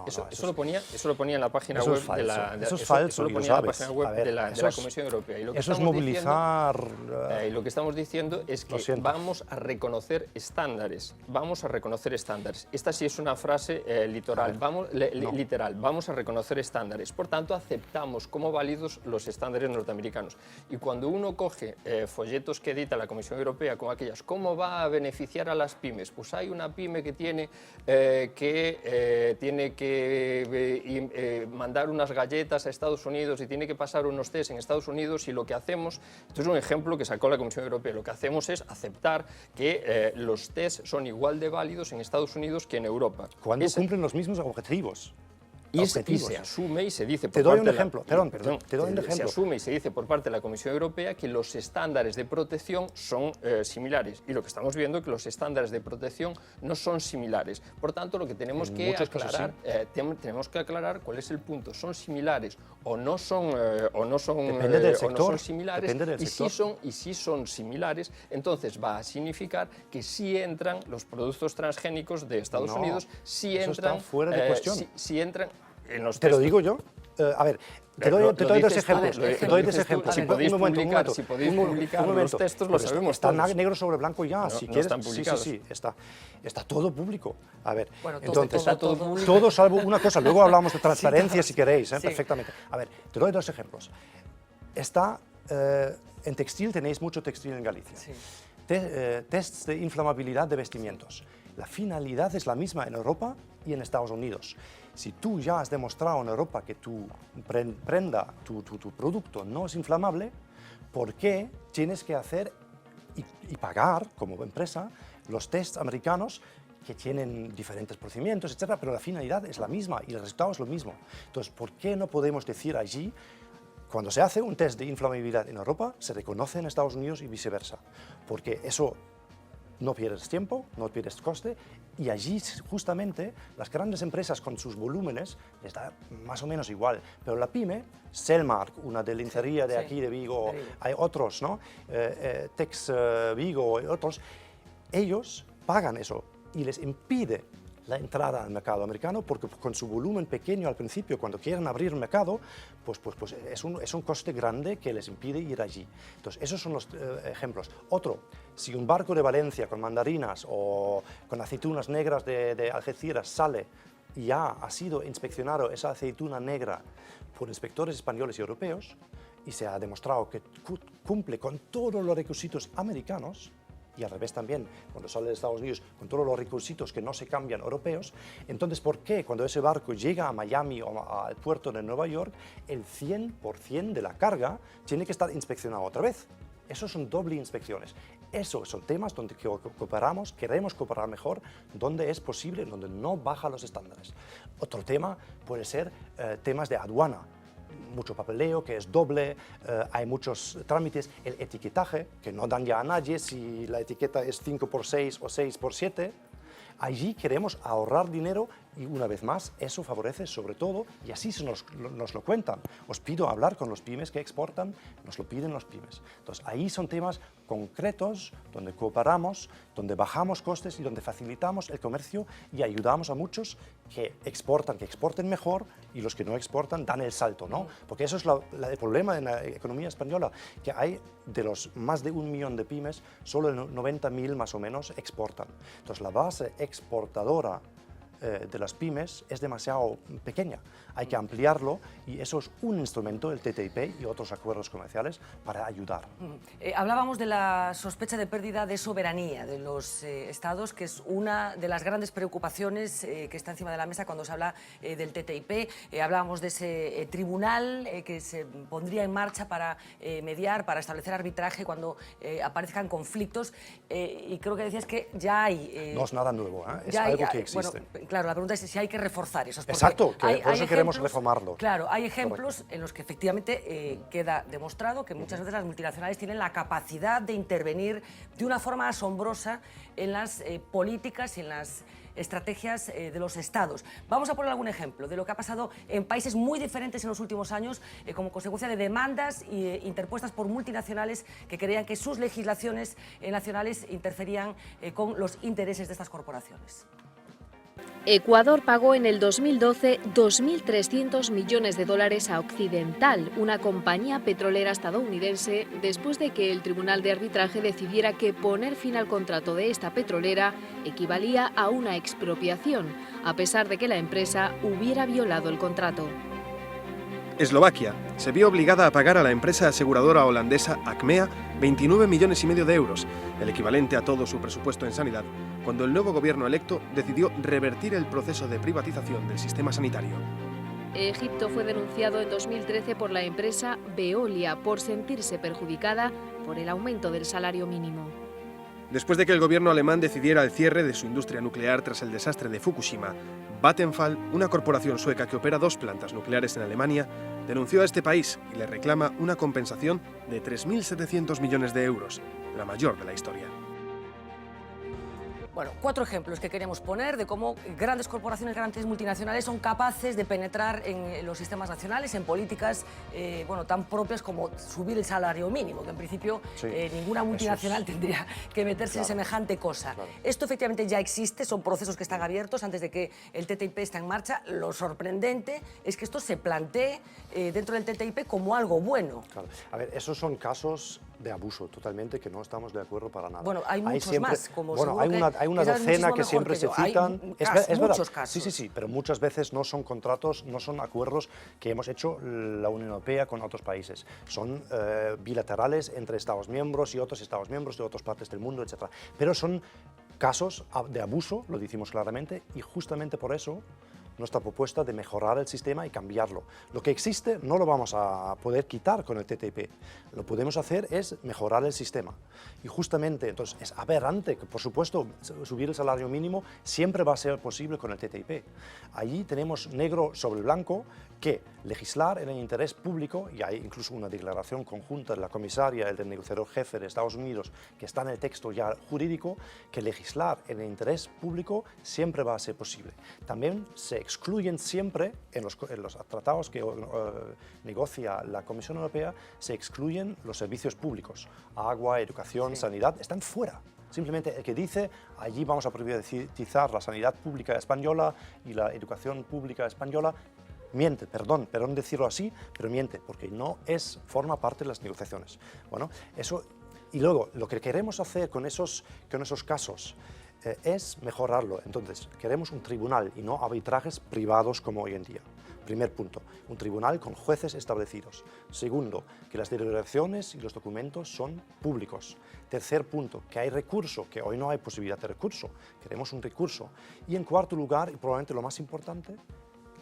Eso lo ponía en la página web de la Comisión Europea. Y lo que
eso es movilizar...
y lo que estamos diciendo es que vamos a reconocer estándares. Vamos a reconocer estándares. Esta sí es una frase literal. Vamos a reconocer estándares. Por tanto, aceptamos como válidos los estándares norteamericanos. Y cuando uno coge folletos que edita la Comisión Europea con aquellas, ¿cómo va a beneficiar a las pymes? Pues hay una pyme que tiene que mandar unas galletas a Estados Unidos y tiene que pasar unos test en Estados Unidos, y lo que hacemos, esto es un ejemplo que sacó la Comisión Europea, lo que hacemos es aceptar que los test son igual de válidos en Estados Unidos que en Europa.
Cuando cumplen los mismos objetivos.
Y se asume y se dice
por parte
se asume y se dice por parte de la Comisión Europea que los estándares de protección son similares, y lo que estamos viendo es que los estándares de protección no son similares. Por tanto, lo que tenemos que aclarar, tenemos que aclarar cuál es el punto. ¿Son similares o no son similares? Y si son similares, entonces va a significar que sí entran los productos transgénicos de Estados Unidos, sí entran,
fuera de cuestión.
Sí entran.
Te lo digo yo. A ver, te doy dos ejemplos.
Si podéis publicar los textos, lo sabemos
está
todos.
negro sobre blanco ya,
no,
si
no
quieres.
están publicados.
Sí, está todo público. A ver,
bueno,
entonces,
todo
todo salvo una cosa. Luego hablamos de transparencia si queréis, perfectamente. A ver, te doy dos ejemplos. En textil, tenéis mucho textil en Galicia.
Sí.
Tests de inflamabilidad de vestimientos. La finalidad es la misma en Europa y en Estados Unidos. Si tú ya has demostrado en Europa que tu prenda, tu producto no es inflamable, ¿por qué tienes que hacer y pagar como empresa los tests americanos que tienen diferentes procedimientos, etcétera, pero la finalidad es la misma y el resultado es lo mismo? Entonces, ¿por qué no podemos decir allí, cuando se hace un test de inflamabilidad en Europa, se reconoce en Estados Unidos y viceversa? Porque eso no pierdes tiempo, no pierdes coste, y allí justamente las grandes empresas con sus volúmenes les da más o menos igual, pero la pyme, Selmark, una de lencería de aquí de Vigo, hay otros, ¿no? Tex Vigo y otros, ellos pagan eso y les impide la entrada al mercado americano, porque con su volumen pequeño al principio, cuando quieren abrir el mercado, pues es un coste grande que les impide ir allí. Entonces, esos son los ejemplos. Otro, si un barco de Valencia con mandarinas o con aceitunas negras de Algeciras sale y ya ha sido inspeccionado esa aceituna negra por inspectores españoles y europeos, y se ha demostrado que cumple con todos los requisitos americanos, y al revés también, cuando sale de Estados Unidos, con todos los requisitos que no se cambian europeos, entonces, ¿por qué cuando ese barco llega a Miami o al puerto de Nueva York, el 100% de la carga tiene que estar inspeccionado otra vez? Esos son doble inspecciones. Esos son temas donde cooperamos, queremos cooperar mejor, donde es posible, donde no baja los estándares. Otro tema puede ser temas de aduana. Mucho papeleo, que es doble, hay muchos trámites, el etiquetaje, que no dan ya a nadie si la etiqueta es 5x6 o 6x7. Allí queremos ahorrar dinero y, una vez más, eso favorece sobre todo, y así nos lo cuentan. Os pido hablar con los pymes que exportan, nos lo piden los pymes. Entonces, ahí son temas concretos donde cooperamos, donde bajamos costes y donde facilitamos el comercio y ayudamos a muchos que exporten mejor, y los que no exportan dan el salto, ¿no? Porque eso es el problema en la economía española, que hay de los más de 1 millón de pymes, solo el 90.000 más o menos exportan. Entonces, la base exportadora de las pymes es demasiado pequeña. Hay que ampliarlo, y eso es un instrumento, el TTIP y otros acuerdos comerciales, para ayudar.
Hablábamos de la sospecha de pérdida de soberanía de los estados, que es una de las grandes preocupaciones que está encima de la mesa cuando se habla del TTIP. Hablábamos de ese tribunal que se pondría en marcha para mediar, para establecer arbitraje cuando aparezcan conflictos, y creo que decías que ya hay...
no es nada nuevo, es algo que existe.
Bueno, claro, la pregunta es si hay que reforzar eso.
Exacto, por eso queremos reformarlo.
Claro, hay ejemplos en los que efectivamente queda demostrado que muchas veces las multinacionales tienen la capacidad de intervenir de una forma asombrosa en las políticas y en las estrategias de los estados. Vamos a poner algún ejemplo de lo que ha pasado en países muy diferentes en los últimos años como consecuencia de demandas interpuestas por multinacionales que creían que sus legislaciones nacionales interferían con los intereses de estas corporaciones.
Ecuador pagó en el 2012 $2.300 millones a Occidental, una compañía petrolera estadounidense, después de que el Tribunal de Arbitraje decidiera que poner fin al contrato de esta petrolera equivalía a una expropiación, a pesar de que la empresa hubiera violado el contrato.
Eslovaquia se vio obligada a pagar a la empresa aseguradora holandesa Achmea 29,5 millones de euros, el equivalente a todo su presupuesto en sanidad, cuando el nuevo gobierno electo decidió revertir el proceso de privatización del sistema sanitario.
Egipto fue denunciado en 2013 por la empresa Veolia por sentirse perjudicada por el aumento del salario mínimo.
Después de que el gobierno alemán decidiera el cierre de su industria nuclear tras el desastre de Fukushima, Vattenfall, una corporación sueca que opera 2 plantas nucleares en Alemania, denunció a este país y le reclama una compensación de 3.700 millones de euros, la mayor de la historia.
Bueno, 4 ejemplos que queremos poner de cómo grandes corporaciones, grandes multinacionales son capaces de penetrar en los sistemas nacionales, en políticas tan propias como subir el salario mínimo, que en principio ninguna multinacional tendría que meterse en semejante cosa. Esto efectivamente ya existe, son procesos que están abiertos antes de que el TTIP esté en marcha. Lo sorprendente es que esto se plantee dentro del TTIP como algo bueno.
Claro. A ver, esos son casos de abuso totalmente que no estamos de acuerdo para nada.
Bueno, hay muchos más, como
hay una docena que siempre se citan.
Es muchos casos.
Sí, pero muchas veces no son contratos, no son acuerdos que hemos hecho la Unión Europea con otros países. Son bilaterales entre Estados miembros y otros Estados miembros de otras partes del mundo, etc. Pero son casos de abuso, lo decimos claramente, y justamente por eso nuestra propuesta de mejorar el sistema y cambiarlo. Lo que existe no lo vamos a poder quitar con el TTIP. Lo que podemos hacer es mejorar el sistema. Y justamente, entonces, es aberrante que, por supuesto, subir el salario mínimo siempre va a ser posible con el TTIP. Allí tenemos negro sobre blanco que legislar en el interés público, y hay incluso una declaración conjunta de la comisaria y del negociador jefe de Estados Unidos que está en el texto ya jurídico, que legislar en el interés público siempre va a ser posible. También se excluyen siempre, en los tratados que negocia la Comisión Europea, se excluyen los servicios públicos, agua, educación, sanidad, están fuera. Simplemente el que dice, allí vamos a privatizar la sanidad pública española y la educación pública española, miente, perdón decirlo así, pero miente, porque no forma parte de las negociaciones. Bueno, eso, y luego, lo que queremos hacer con esos casos es mejorarlo. Entonces, queremos un tribunal y no arbitrajes privados como hoy en día. Primer punto, un tribunal con jueces establecidos. Segundo, que las deliberaciones y los documentos son públicos. Tercer punto, que hay recurso, que hoy no hay posibilidad de recurso. Queremos un recurso. Y en cuarto lugar, y probablemente lo más importante,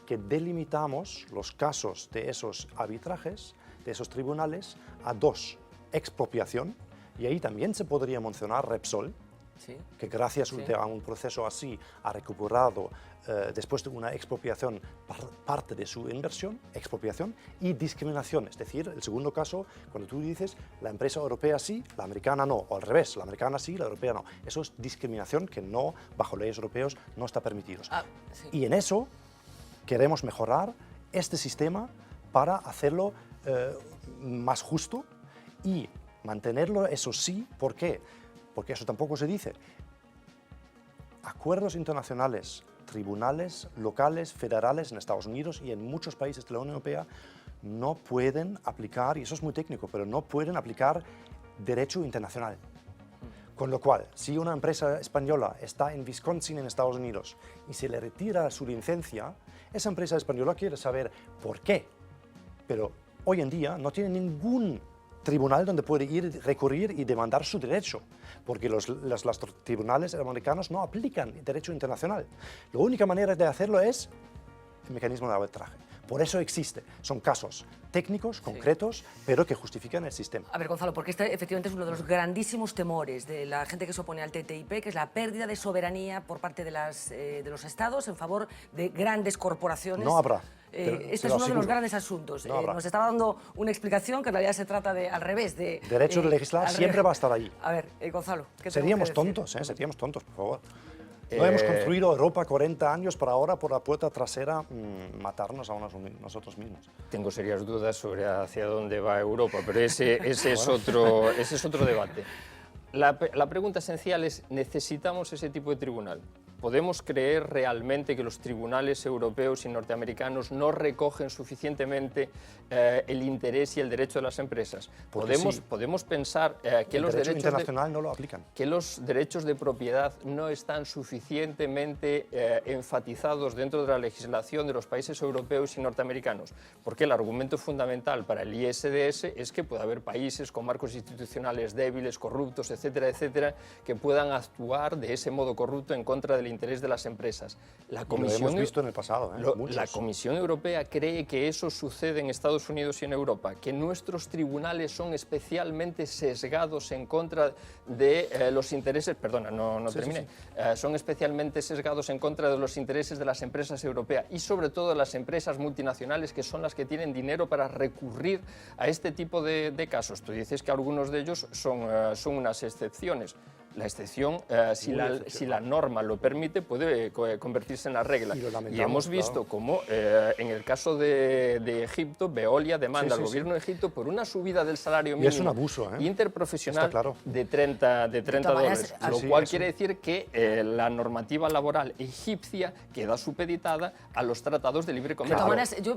que delimitamos los casos de esos arbitrajes, de esos tribunales, a dos: expropiación, y ahí también se podría mencionar Repsol, que gracias a un proceso así ha recuperado, después de una expropiación, parte de su inversión, expropiación, y discriminación, es decir, el segundo caso, cuando tú dices la empresa europea sí, la americana no, o al revés, la americana sí, la europea no. Eso es discriminación que no, bajo leyes europeas, no está permitido. Y en eso queremos mejorar este sistema para hacerlo más justo y mantenerlo, eso sí. ¿Por qué? Porque eso tampoco se dice. Acuerdos internacionales, tribunales locales, federales en Estados Unidos y en muchos países de la Unión Europea no pueden aplicar, y eso es muy técnico, pero no pueden aplicar derecho internacional. Con lo cual, si una empresa española está en Wisconsin, en Estados Unidos, y se le retira su licencia, esa empresa española quiere saber por qué. Pero hoy en día no tiene ningún tribunal donde puede ir, recurrir y demandar su derecho, porque los tribunales americanos no aplican derecho internacional. La única manera de hacerlo es el mecanismo de arbitraje. Por eso existe. Son casos técnicos, concretos, pero que justifican el sistema.
A ver, Gonzalo, porque este efectivamente es uno de los grandísimos temores de la gente que se opone al TTIP, que es la pérdida de soberanía por parte de los estados en favor de grandes corporaciones.
No habrá.
Este es uno de los grandes asuntos. Nos estaba dando una explicación que en realidad se trata de al revés.
Derecho de legislar siempre va a estar allí.
A ver, Gonzalo, ¿qué
seríamos tontos, seríamos tontos, por favor. No hemos construido Europa 40 años para ahora, por la puerta trasera, matarnos a nosotros mismos.
Tengo serias dudas sobre hacia dónde va Europa, pero ese es otro debate. La pregunta esencial es, ¿necesitamos ese tipo de tribunal? ¿Podemos creer realmente que los tribunales europeos y norteamericanos no recogen suficientemente el interés y el derecho de las empresas? ¿Podemos pensar que los derechos
internacional no lo aplican?
Que los derechos de propiedad no están suficientemente enfatizados dentro de la legislación de los países europeos y norteamericanos? Porque el argumento fundamental para el ISDS es que puede haber países con marcos institucionales débiles, corruptos, etcétera, etcétera, que puedan actuar de ese modo corrupto en contra del interés de las empresas.
Lo hemos visto en el pasado.
La Comisión Europea cree que eso sucede en Estados Unidos y en Europa, que nuestros tribunales son especialmente sesgados en contra de los intereses... Perdona, no terminé. Son especialmente sesgados en contra de los intereses de las empresas europeas y sobre todo de las empresas multinacionales, que son las que tienen dinero para recurrir a este tipo de casos. Tú dices que algunos de ellos son unas excepciones. La excepción, si la norma lo permite, puede convertirse en la regla. Y hemos visto cómo, en el caso de Egipto, Veolia demanda al gobierno de Egipto por una subida del salario mínimo
es un abuso,
interprofesional de 30 dólares. Lo cual quiere decir que la normativa laboral egipcia queda supeditada a los tratados de libre comercio.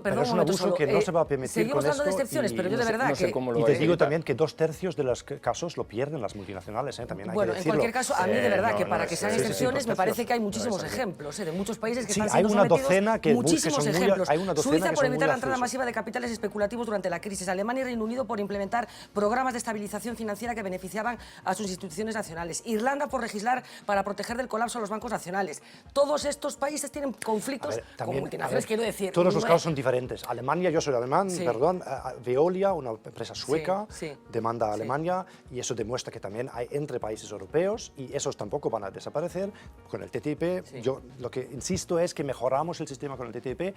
Pero es un abuso que no se va a permitir.
Seguimos hablando de excepciones, pero yo de verdad
y te digo también que 2/3 de los casos lo pierden las multinacionales. También hay que decirlo.
cualquier caso, a mí de verdad que para
no
que
es-
sean
sí, sí,
excepciones me parece que hay muchísimos
no es así.
ejemplos, de muchos países que
Sí,
están
hay
siendo
una
sometidos,
docena que
muchísimos
son muy-
ejemplos.
hay una docena
Suiza
que
por
son
evitar
muy
la entrada
graciosos.
masiva de capitales especulativos durante la crisis. Alemania y Reino Unido por implementar programas de estabilización financiera que beneficiaban a sus instituciones nacionales. Irlanda por legislar para proteger del colapso a los bancos nacionales. Todos estos países tienen conflictos
A ver,
con
también,
multinacionales, quiero decir.
todos los
no
casos
es-
son diferentes. Alemania, yo soy alemán,
Sí.
perdón, Veolia, una empresa sueca,
Sí, sí.
demanda a
Sí.
Alemania y eso demuestra que también hay entre países europeos y esos tampoco van a desaparecer. Con el TTIP,
Sí.
yo lo que insisto es que mejoramos el sistema con el TTIP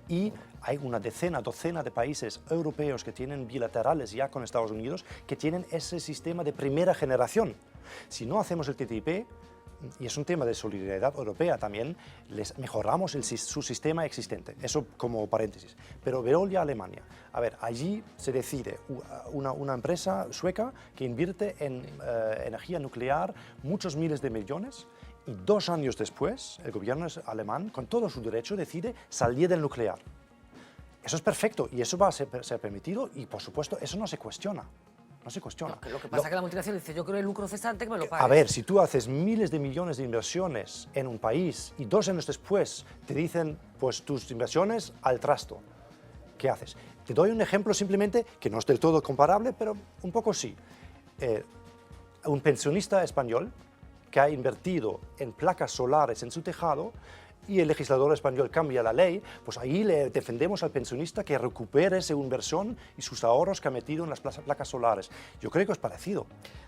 y hay una docena de países europeos que tienen bilaterales ya con Estados Unidos que tienen ese sistema de primera generación. Si no hacemos el TTIP, y es un tema de solidaridad europea también, les mejoramos su sistema existente. Eso como paréntesis. Pero Veolia, Alemania. A ver, allí se decide una empresa sueca que invierte en energía nuclear muchos miles de millones y 2 años después el gobierno alemán, con todo su derecho, decide salir del nuclear. Eso es perfecto y eso va a ser permitido y, por supuesto, eso no se cuestiona. No se cuestiona.
Lo que pasa es que la multinacional dice, yo quiero el lucro cesante, que me lo pagues.
A ver, si tú haces miles de millones de inversiones en un país y 2 años después te dicen, pues tus inversiones al trasto, ¿qué haces? Te doy un ejemplo simplemente que no es del todo comparable, pero un poco sí. Un pensionista español que ha invertido en placas solares en su tejado y el legislador español cambia la ley, pues ahí le defendemos al pensionista que recupere esa inversión y sus ahorros que ha metido en las placas solares. Yo creo que es parecido.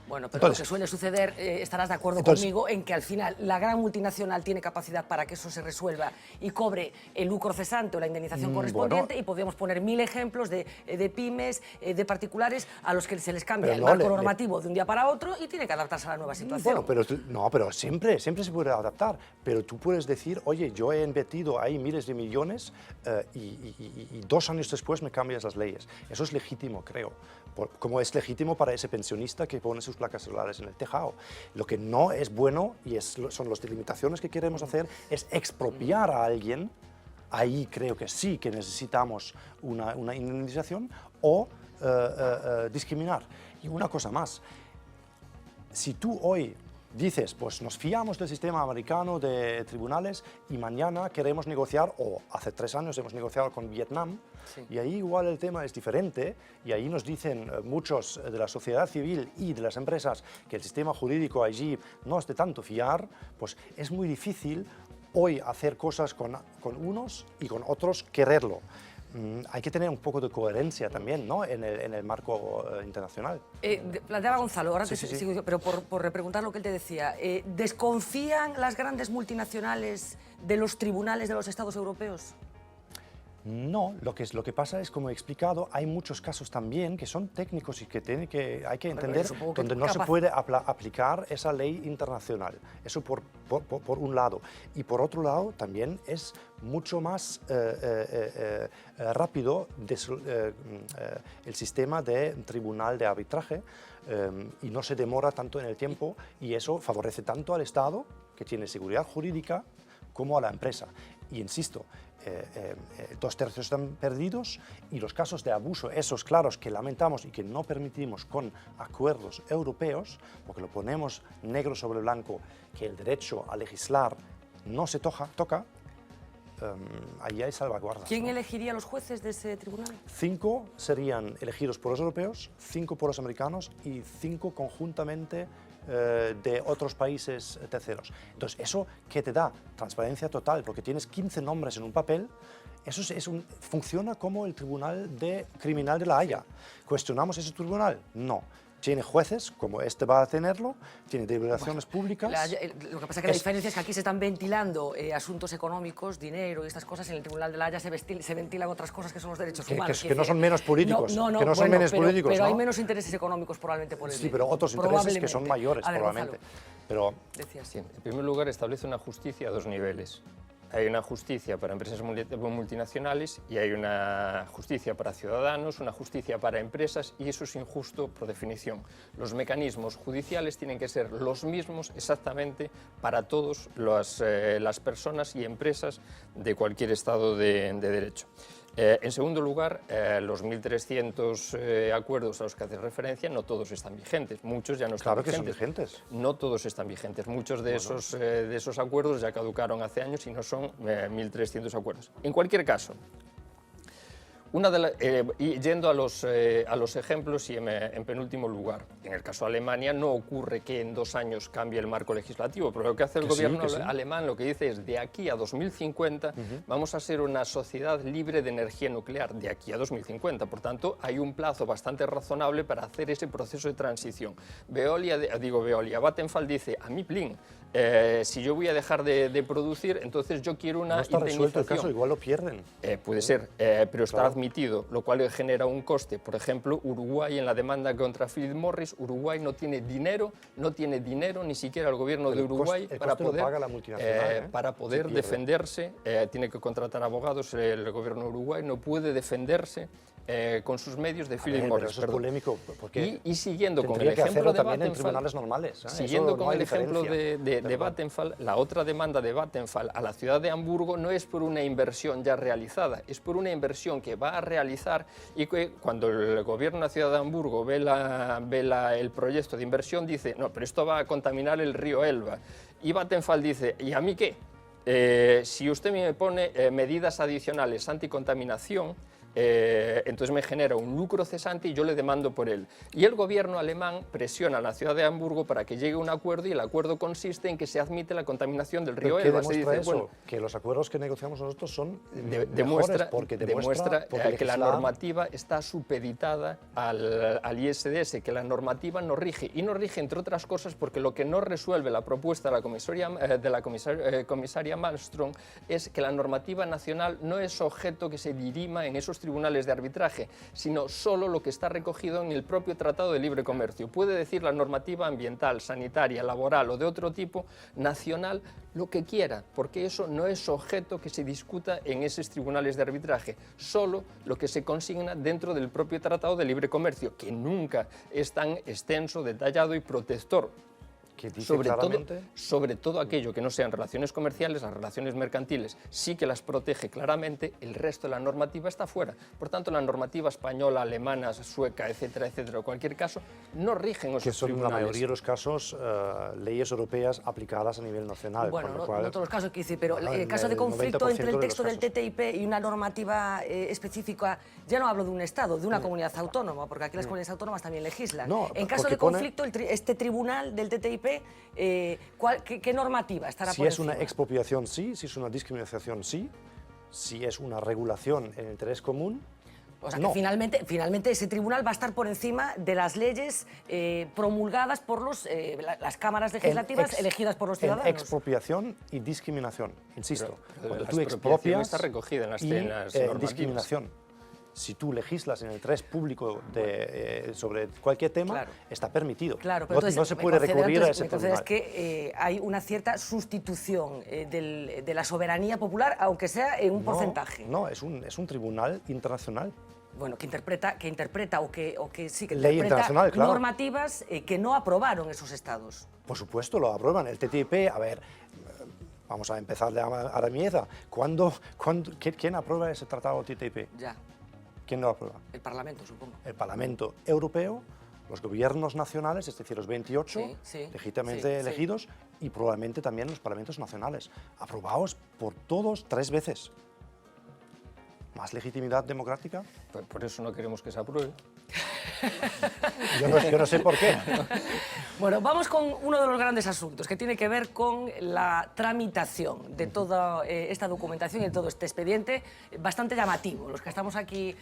Bueno, pero
Entonces-
lo que suele suceder, estarás de acuerdo
Entonces-
conmigo, en que al final la gran multinacional tiene capacidad para que eso se resuelva y cobre el lucro cesante o la indemnización correspondiente, y podríamos poner 1000 ejemplos de pymes, de particulares, a los que se les cambia
Pero
el
no,
marco
le-
normativo de un día para otro y tiene que adaptarse a la nueva situación.
Bueno, pero siempre se puede adaptar. Pero tú puedes decir, oye, yo he invertido ahí miles de millones y 2 años después me cambias las leyes. Eso es legítimo, creo. Como es legítimo para ese pensionista que pone sus placas solares en el tejado. Lo que no es bueno, y son las delimitaciones que queremos hacer, es expropiar a alguien. Ahí creo que sí que necesitamos una indemnización o discriminar. Y una cosa más. Si tú hoy dices, pues nos fiamos del sistema americano de tribunales y mañana queremos negociar, o hace 3 años hemos negociado con Vietnam,
Sí.
y ahí igual el tema es diferente, y ahí nos dicen muchos de la sociedad civil y de las empresas que el sistema jurídico allí no es de tanto fiar, pues es muy difícil hoy hacer cosas con unos y con otros quererlo. Hay que tener un poco de coherencia también, ¿no?, en el marco internacional.
Planteaba Gonzalo, ahora
Sí,
te
sí.
sigo yo, pero por repreguntar lo que él te decía, ¿desconfían las grandes multinacionales de los tribunales de los estados europeos?
No, lo que pasa es, como he explicado, hay muchos casos también que son técnicos y que hay que entender
supongo que
donde no se
capaz-
puede aplicar esa ley internacional. Eso por un lado. Y por otro lado, también es mucho más rápido el sistema de tribunal de arbitraje y no se demora tanto en el tiempo, y eso favorece tanto al Estado, que tiene seguridad jurídica, como a la empresa. Y insisto, 2/3 están perdidos, y los casos de abuso, esos claros que lamentamos y que no permitimos con acuerdos europeos, porque lo ponemos negro sobre blanco, que el derecho a legislar no se toca, ahí hay salvaguardas.
¿Quién
¿no?
elegiría a los jueces de ese tribunal?
5 serían elegidos por los europeos, 5 por los americanos y 5 conjuntamente de otros países terceros. Entonces, ¿eso qué te da? Transparencia total, porque tienes 15 nombres en un papel. Eso funciona como el Tribunal Criminal de La Haya. ¿Cuestionamos ese tribunal? No. Tiene jueces, como este va a tenerlo, tiene deliberaciones públicas.
Lo que pasa es que la diferencia es que aquí se están ventilando asuntos económicos, dinero y estas cosas. En el Tribunal de la Haya se ventilan otras cosas que son los derechos humanos.
Que no son menos políticos.
No,
que no son menos políticos.
Pero
¿no?
hay menos intereses económicos probablemente por el
Sí, pero otros intereses que son mayores,
A ver,
probablemente.
Gonzalo,
Pero
decías.
Sí, en primer lugar, establece una justicia a 2 niveles. Hay una justicia para empresas multinacionales y hay una justicia para ciudadanos, una justicia para empresas, y eso es injusto por definición. Los mecanismos judiciales tienen que ser los mismos exactamente para todas las personas y empresas de cualquier Estado de derecho. En segundo lugar, los 1.300 acuerdos a los que hace referencia no todos están vigentes, muchos ya no están
Claro que
vigentes.
son vigentes.
No todos están vigentes, muchos de esos acuerdos ya caducaron hace años y no son 1.300 acuerdos. En cualquier caso, y yendo a los ejemplos y en penúltimo lugar, en el caso de Alemania no ocurre que en 2 años cambie el marco legislativo, pero lo que hace el gobierno alemán lo que dice es de aquí a 2050 vamos a ser una sociedad libre de energía nuclear, de aquí a 2050, por tanto hay un plazo bastante razonable para hacer ese proceso de transición. Vattenfall dice, a mí plin, si yo voy a dejar de producir, entonces yo quiero una
No está resuelto el
indemnización.
caso, igual lo pierden.
Puede ser, pero está
Claro.
admitido, lo cual genera un coste. Por ejemplo, Uruguay en la demanda contra Philip Morris, Uruguay no tiene dinero ni siquiera el gobierno de
El coste-
Uruguay
el
para
coste lo
poder,
paga la multinacional,
para poder
si pierde.
defenderse, tiene que contratar abogados, el gobierno de Uruguay no puede defenderse con sus medios de Philip
Pero
Morris.
eso es polémico, porque
Y siguiendo con el
tendría que
ejemplo
hacerlo
de
también en
Vattenfall,
tribunales normales. ¿eh?
siguiendo
Eso no
con
hay
el ejemplo
diferencia.
de
Perdón.
Vattenfall, la otra demanda de Vattenfall a la ciudad de Hamburgo no es por una inversión ya realizada, es por una inversión que va a realizar y que cuando el gobierno de la ciudad de Hamburgo ve el proyecto de inversión dice, no, pero esto va a contaminar el río Elba. Y Vattenfall dice, ¿y a mí qué? Si usted me pone medidas adicionales anticontaminación, entonces me genera un lucro cesante y yo le demando por él. Y el gobierno alemán presiona a la ciudad de Hamburgo para que llegue a un acuerdo y el acuerdo consiste en que se admite la contaminación del río
¿Pero qué
Elba. Se
demuestra
dice,
eso?
bueno,
Que los acuerdos que negociamos nosotros son
demuestra,
mejores porque
demuestra
porque
que la
legislar-
normativa está supeditada al ISDS, que la normativa no rige. Y no rige, entre otras cosas, porque lo que no resuelve la propuesta de la comisaria Malmström es que la normativa nacional no es objeto que se dirima en esos tribunales de arbitraje, sino solo lo que está recogido en el propio Tratado de Libre Comercio. Puede decir la normativa ambiental, sanitaria, laboral o de otro tipo nacional lo que quiera, porque eso no es objeto que se discuta en esos tribunales de arbitraje, solo lo que se consigna dentro del propio Tratado de Libre Comercio, que nunca es tan extenso, detallado y protector.
que dice
Sobre
claramente
todo aquello que no sean relaciones comerciales, las relaciones mercantiles sí que las protege claramente, el resto de la normativa está fuera. Por tanto, la normativa española, alemana, sueca, etcétera, etcétera, en cualquier caso, no rigen esos
que son en la
tribunales.
mayoría de los casos leyes europeas aplicadas a nivel nacional.
Bueno,
con lo
no,
cual,
no todos los casos, quiero decir, pero
bueno,
en el caso de
el
conflicto
90%
entre el
de los
texto del
casos.
TTIP y una normativa específica, ya no hablo de un Estado, de una comunidad autónoma, porque aquí las comunidades autónomas también legislan.
No,
En caso
porque
de
pone-
conflicto, este tribunal del TTIP, ¿qué normativa estará
si
por
es una
encima?
expropiación, sí; si es una discriminación, sí; si es una regulación en interés común,
O sea,
no.
que finalmente ese tribunal va a estar por encima de las leyes promulgadas por las cámaras legislativas elegidas por los
En
ciudadanos.
expropiación y discriminación, insisto.
Pero
Cuando
la
tú
expropiación
expropias
está recogida en las normativas.
discriminación. Si tú legislas en el interés público sobre cualquier tema,
Claro.
está permitido.
Claro, pero
no,
entonces,
no se
me
puede
concederá
recurrir a
entonces-
ese
me concederás
tribunal.
que hay una cierta sustitución de la soberanía popular, aunque sea en un porcentaje.
No, es un tribunal internacional.
Bueno, que interpreta o que sí que
Ley
interpreta
internacional, claro.
normativas que no aprobaron esos estados.
Por supuesto, lo aprueban. El TTIP, a ver, vamos a empezar de Aramieza. ¿Quién aprueba ese tratado TTIP?
Ya,
¿Quién lo aprueba?
el Parlamento, supongo.
El Parlamento Europeo, los gobiernos nacionales, es decir, los 28
Sí, sí,
legítimamente
sí,
elegidos, y probablemente también los parlamentos nacionales, aprobados por todos 3 veces. ¿Más legitimidad democrática?
Por eso no queremos que se apruebe.
Yo no sé por qué.
Bueno, vamos con uno de los grandes asuntos que tiene que ver con la tramitación de toda esta documentación y de todo este expediente, bastante llamativo. Los que estamos aquí,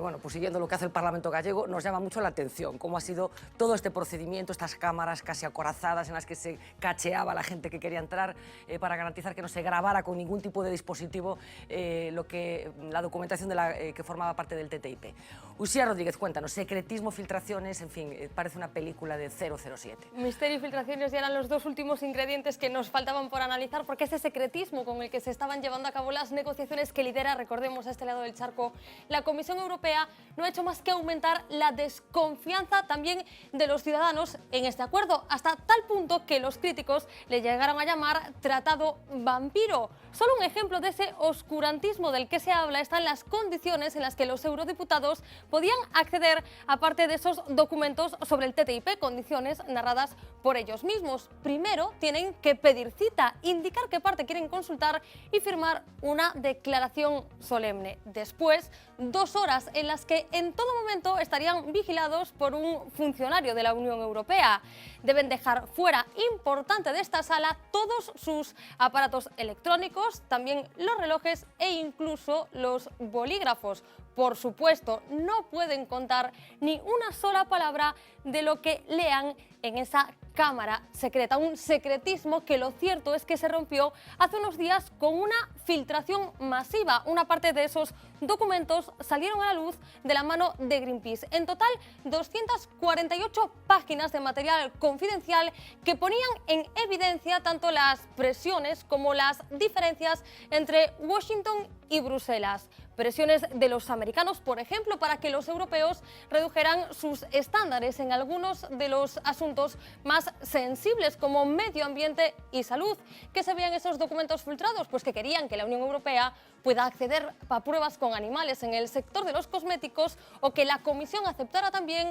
bueno, pues siguiendo lo que hace el Parlamento gallego, nos llama mucho la atención cómo ha sido todo este procedimiento, estas cámaras casi acorazadas en las que se cacheaba a la gente que quería entrar para garantizar que no se grabara con ningún tipo de dispositivo la documentación que formaba parte del TTIP. Uxía Rodríguez, cuéntanos, secretismo, filtraciones, en fin, parece una película de 007.
Misterio y filtraciones ya eran los dos últimos ingredientes que nos faltaban por analizar, porque ese secretismo con el que se estaban llevando a cabo las negociaciones que lidera, recordemos, a este lado del charco, la Comisión Europea, no ha hecho más que aumentar la desconfianza también de los ciudadanos en este acuerdo, hasta tal punto que los críticos le llegaron a llamar tratado vampiro. Solo un ejemplo de ese oscurantismo del que se habla están las condiciones en las que los eurodiputados podían acceder a parte de esos documentos sobre el TTIP, condiciones narradas por ellos mismos. Primero tienen que pedir cita, indicar qué parte quieren consultar y firmar una declaración solemne. Después, 2 horas en las que en todo momento estarían vigilados por un funcionario de la Unión Europea. Deben dejar fuera, importante de esta sala, todos sus aparatos electrónicos, también los relojes e incluso los bolígrafos. Por supuesto, no pueden contar ni una sola palabra de lo que lean en esa cámara secreta, un secretismo que lo cierto es que se rompió hace unos días con una filtración masiva. Una parte de esos documentos salieron a la luz de la mano de Greenpeace. En total, 248 páginas de material confidencial que ponían en evidencia tanto las presiones como las diferencias entre Washington y Bruselas. Presiones de los americanos, por ejemplo, para que los europeos redujeran sus estándares en algunos de los asuntos más sensibles como medio ambiente y salud. ¿Qué se veían esos documentos filtrados? Pues que querían que la Unión Europea pueda acceder a pruebas con animales en el sector de los cosméticos o que la Comisión aceptara también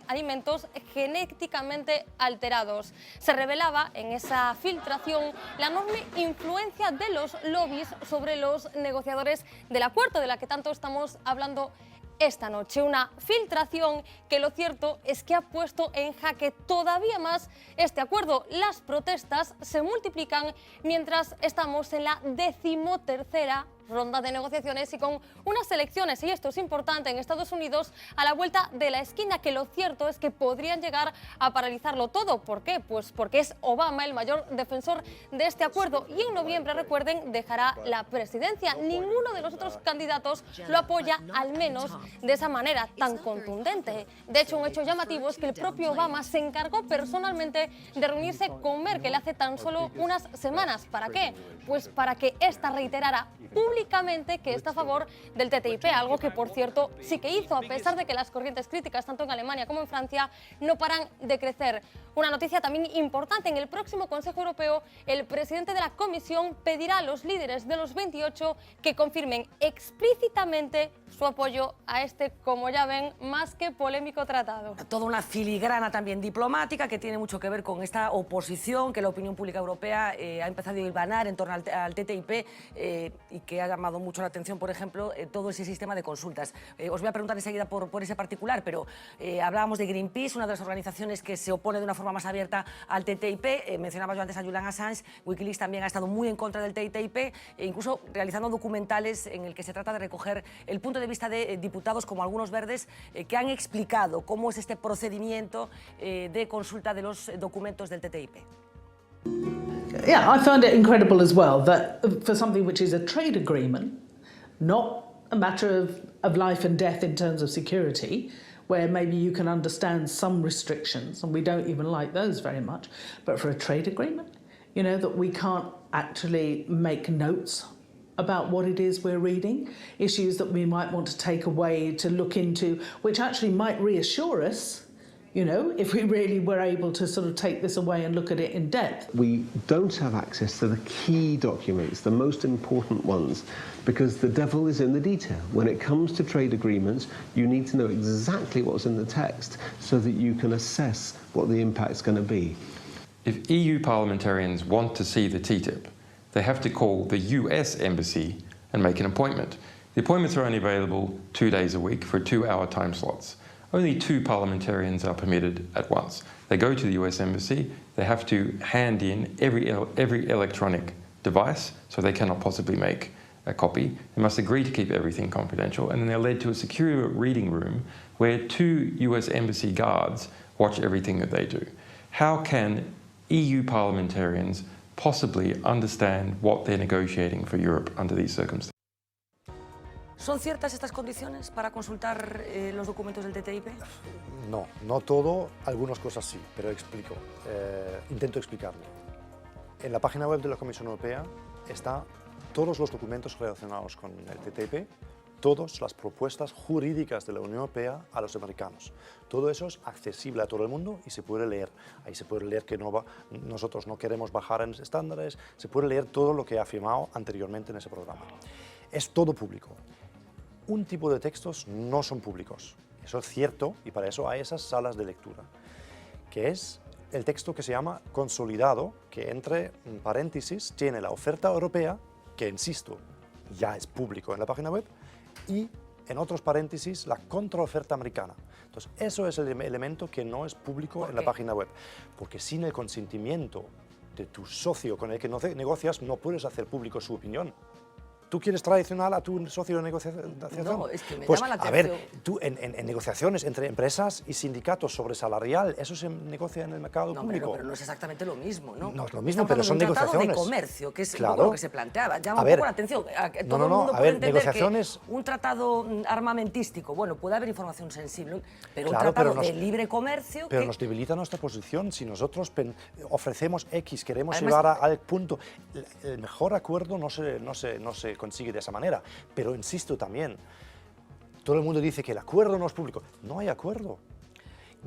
alimentos genéticamente alterados. Se revelaba en esa filtración la enorme influencia de los lobbies sobre los negociadores del acuerdo de la que tanto estamos hablando esta noche. Una filtración que lo cierto es que ha puesto en jaque todavía más este acuerdo. Las protestas se multiplican mientras estamos en la 13ª ronda de negociaciones y con unas elecciones, y esto es importante, en Estados Unidos a la vuelta de la esquina, que lo cierto es que podrían llegar a paralizarlo todo. ¿Por qué? Pues porque es Obama el mayor defensor de este acuerdo y en noviembre, recuerden, dejará la presidencia. Ninguno de los otros candidatos lo apoya, al menos de esa manera tan contundente. De hecho, un hecho llamativo es que el propio Obama se encargó personalmente de reunirse con Merkel hace tan solo unas semanas. ¿Para qué? Pues para que ésta reiterara públicamente que está a favor del TTIP, algo que, por cierto, sí que hizo, a pesar de que las corrientes críticas, tanto en Alemania como en Francia, no paran de crecer. Una noticia también importante: en el próximo Consejo Europeo, el presidente de la Comisión pedirá a los líderes de los 28 que confirmen explícitamente su apoyo a este, como ya ven, más que polémico tratado.
Toda una filigrana también diplomática que tiene mucho que ver con esta oposición que la opinión pública europea ha empezado a hilvanar en torno al TTIP y que ha llamado mucho la atención, por ejemplo, todo ese sistema de consultas. Os voy a preguntar enseguida por ese particular, pero hablábamos de Greenpeace, una de las organizaciones que se opone de una forma más abierta al TTIP. Mencionaba yo antes a Julian Assange. Wikileaks también ha estado muy en contra del TTIP, incluso realizando documentales en el que se trata de recoger el punto de vista de diputados como algunos verdes que han explicado cómo es este procedimiento de consulta de los documentos del TTIP.
Yeah, I find it incredible as well that for something which is a trade agreement, not a matter of life and death in terms of security, where maybe you can understand some restrictions, and we don't even like those very much, but for a trade agreement, you know, that we can't actually make notes about what it is we're reading, issues that we might want to take away to look into, which actually might reassure us, you know, if we really were able to sort of take this away and look at it in depth.
We don't have access to the key documents, the most important ones, because the devil is in the detail. When it comes to trade agreements, you need to know exactly what's in the text so that you can assess what the impact's going to be.
If EU parliamentarians want to see the TTIP, they have to call the US Embassy and make an appointment. The appointments are only available 2 days a week for 2-hour time slots. Only 2 parliamentarians are permitted at once. They go to the US Embassy, they have to hand in every electronic device, so they cannot possibly make a copy. They must agree to keep everything confidential, and then they're led to a secure reading room where 2 US Embassy guards watch everything that they do. How can EU parliamentarians possibly understand what they're negotiating for Europe under these circumstances?
¿Son ciertas estas condiciones para consultar los documentos del TTIP?
No, no todo, algunas cosas sí, pero explico. Intento explicarlo. En la página web de la Comisión Europea están todos los documentos relacionados con el TTIP, todas las propuestas jurídicas de la Unión Europea a los americanos. Todo eso es accesible a todo el mundo y se puede leer. Ahí se puede leer que nosotros no queremos bajar en estándares, se puede leer todo lo que he afirmado anteriormente en ese programa. Es todo público. Un tipo de textos no son públicos. Eso es cierto y para eso hay esas salas de lectura, que es el texto que se llama consolidado, que entre paréntesis tiene la oferta europea, que insisto, ya es público en la página web, y en otros paréntesis la contraoferta americana. Entonces, eso es el elemento que no es público en la página web, porque sin el consentimiento de tu socio con el que negocias no puedes hacer público su opinión. ¿Tú quieres traicionar a tu socio de negociación?
No, es que me
pues,
llama la
a
atención.
ver, tú en negociaciones entre empresas y sindicatos sobre salarial, eso se negocia en el mercado público.
Pero no es exactamente lo mismo, ¿no?
No es lo mismo,
Estamos
pero son
hablando de un tratado
negociaciones.
de comercio, que es
Claro.
un poco lo que se planteaba. Llama
A
un
ver,
poco la atención. Todo
no,
el mundo
a
puede
ver,
entender
negociaciones.
que un tratado armamentístico, bueno, puede haber información sensible, pero
Claro,
un tratado
pero
de libre comercio...
Pero
que...
nos debilita nuestra posición si nosotros ofrecemos X, queremos
Además,
llevar al punto. El mejor acuerdo no se consigue de esa manera, pero insisto también, todo el mundo dice que el acuerdo no es público. No hay acuerdo.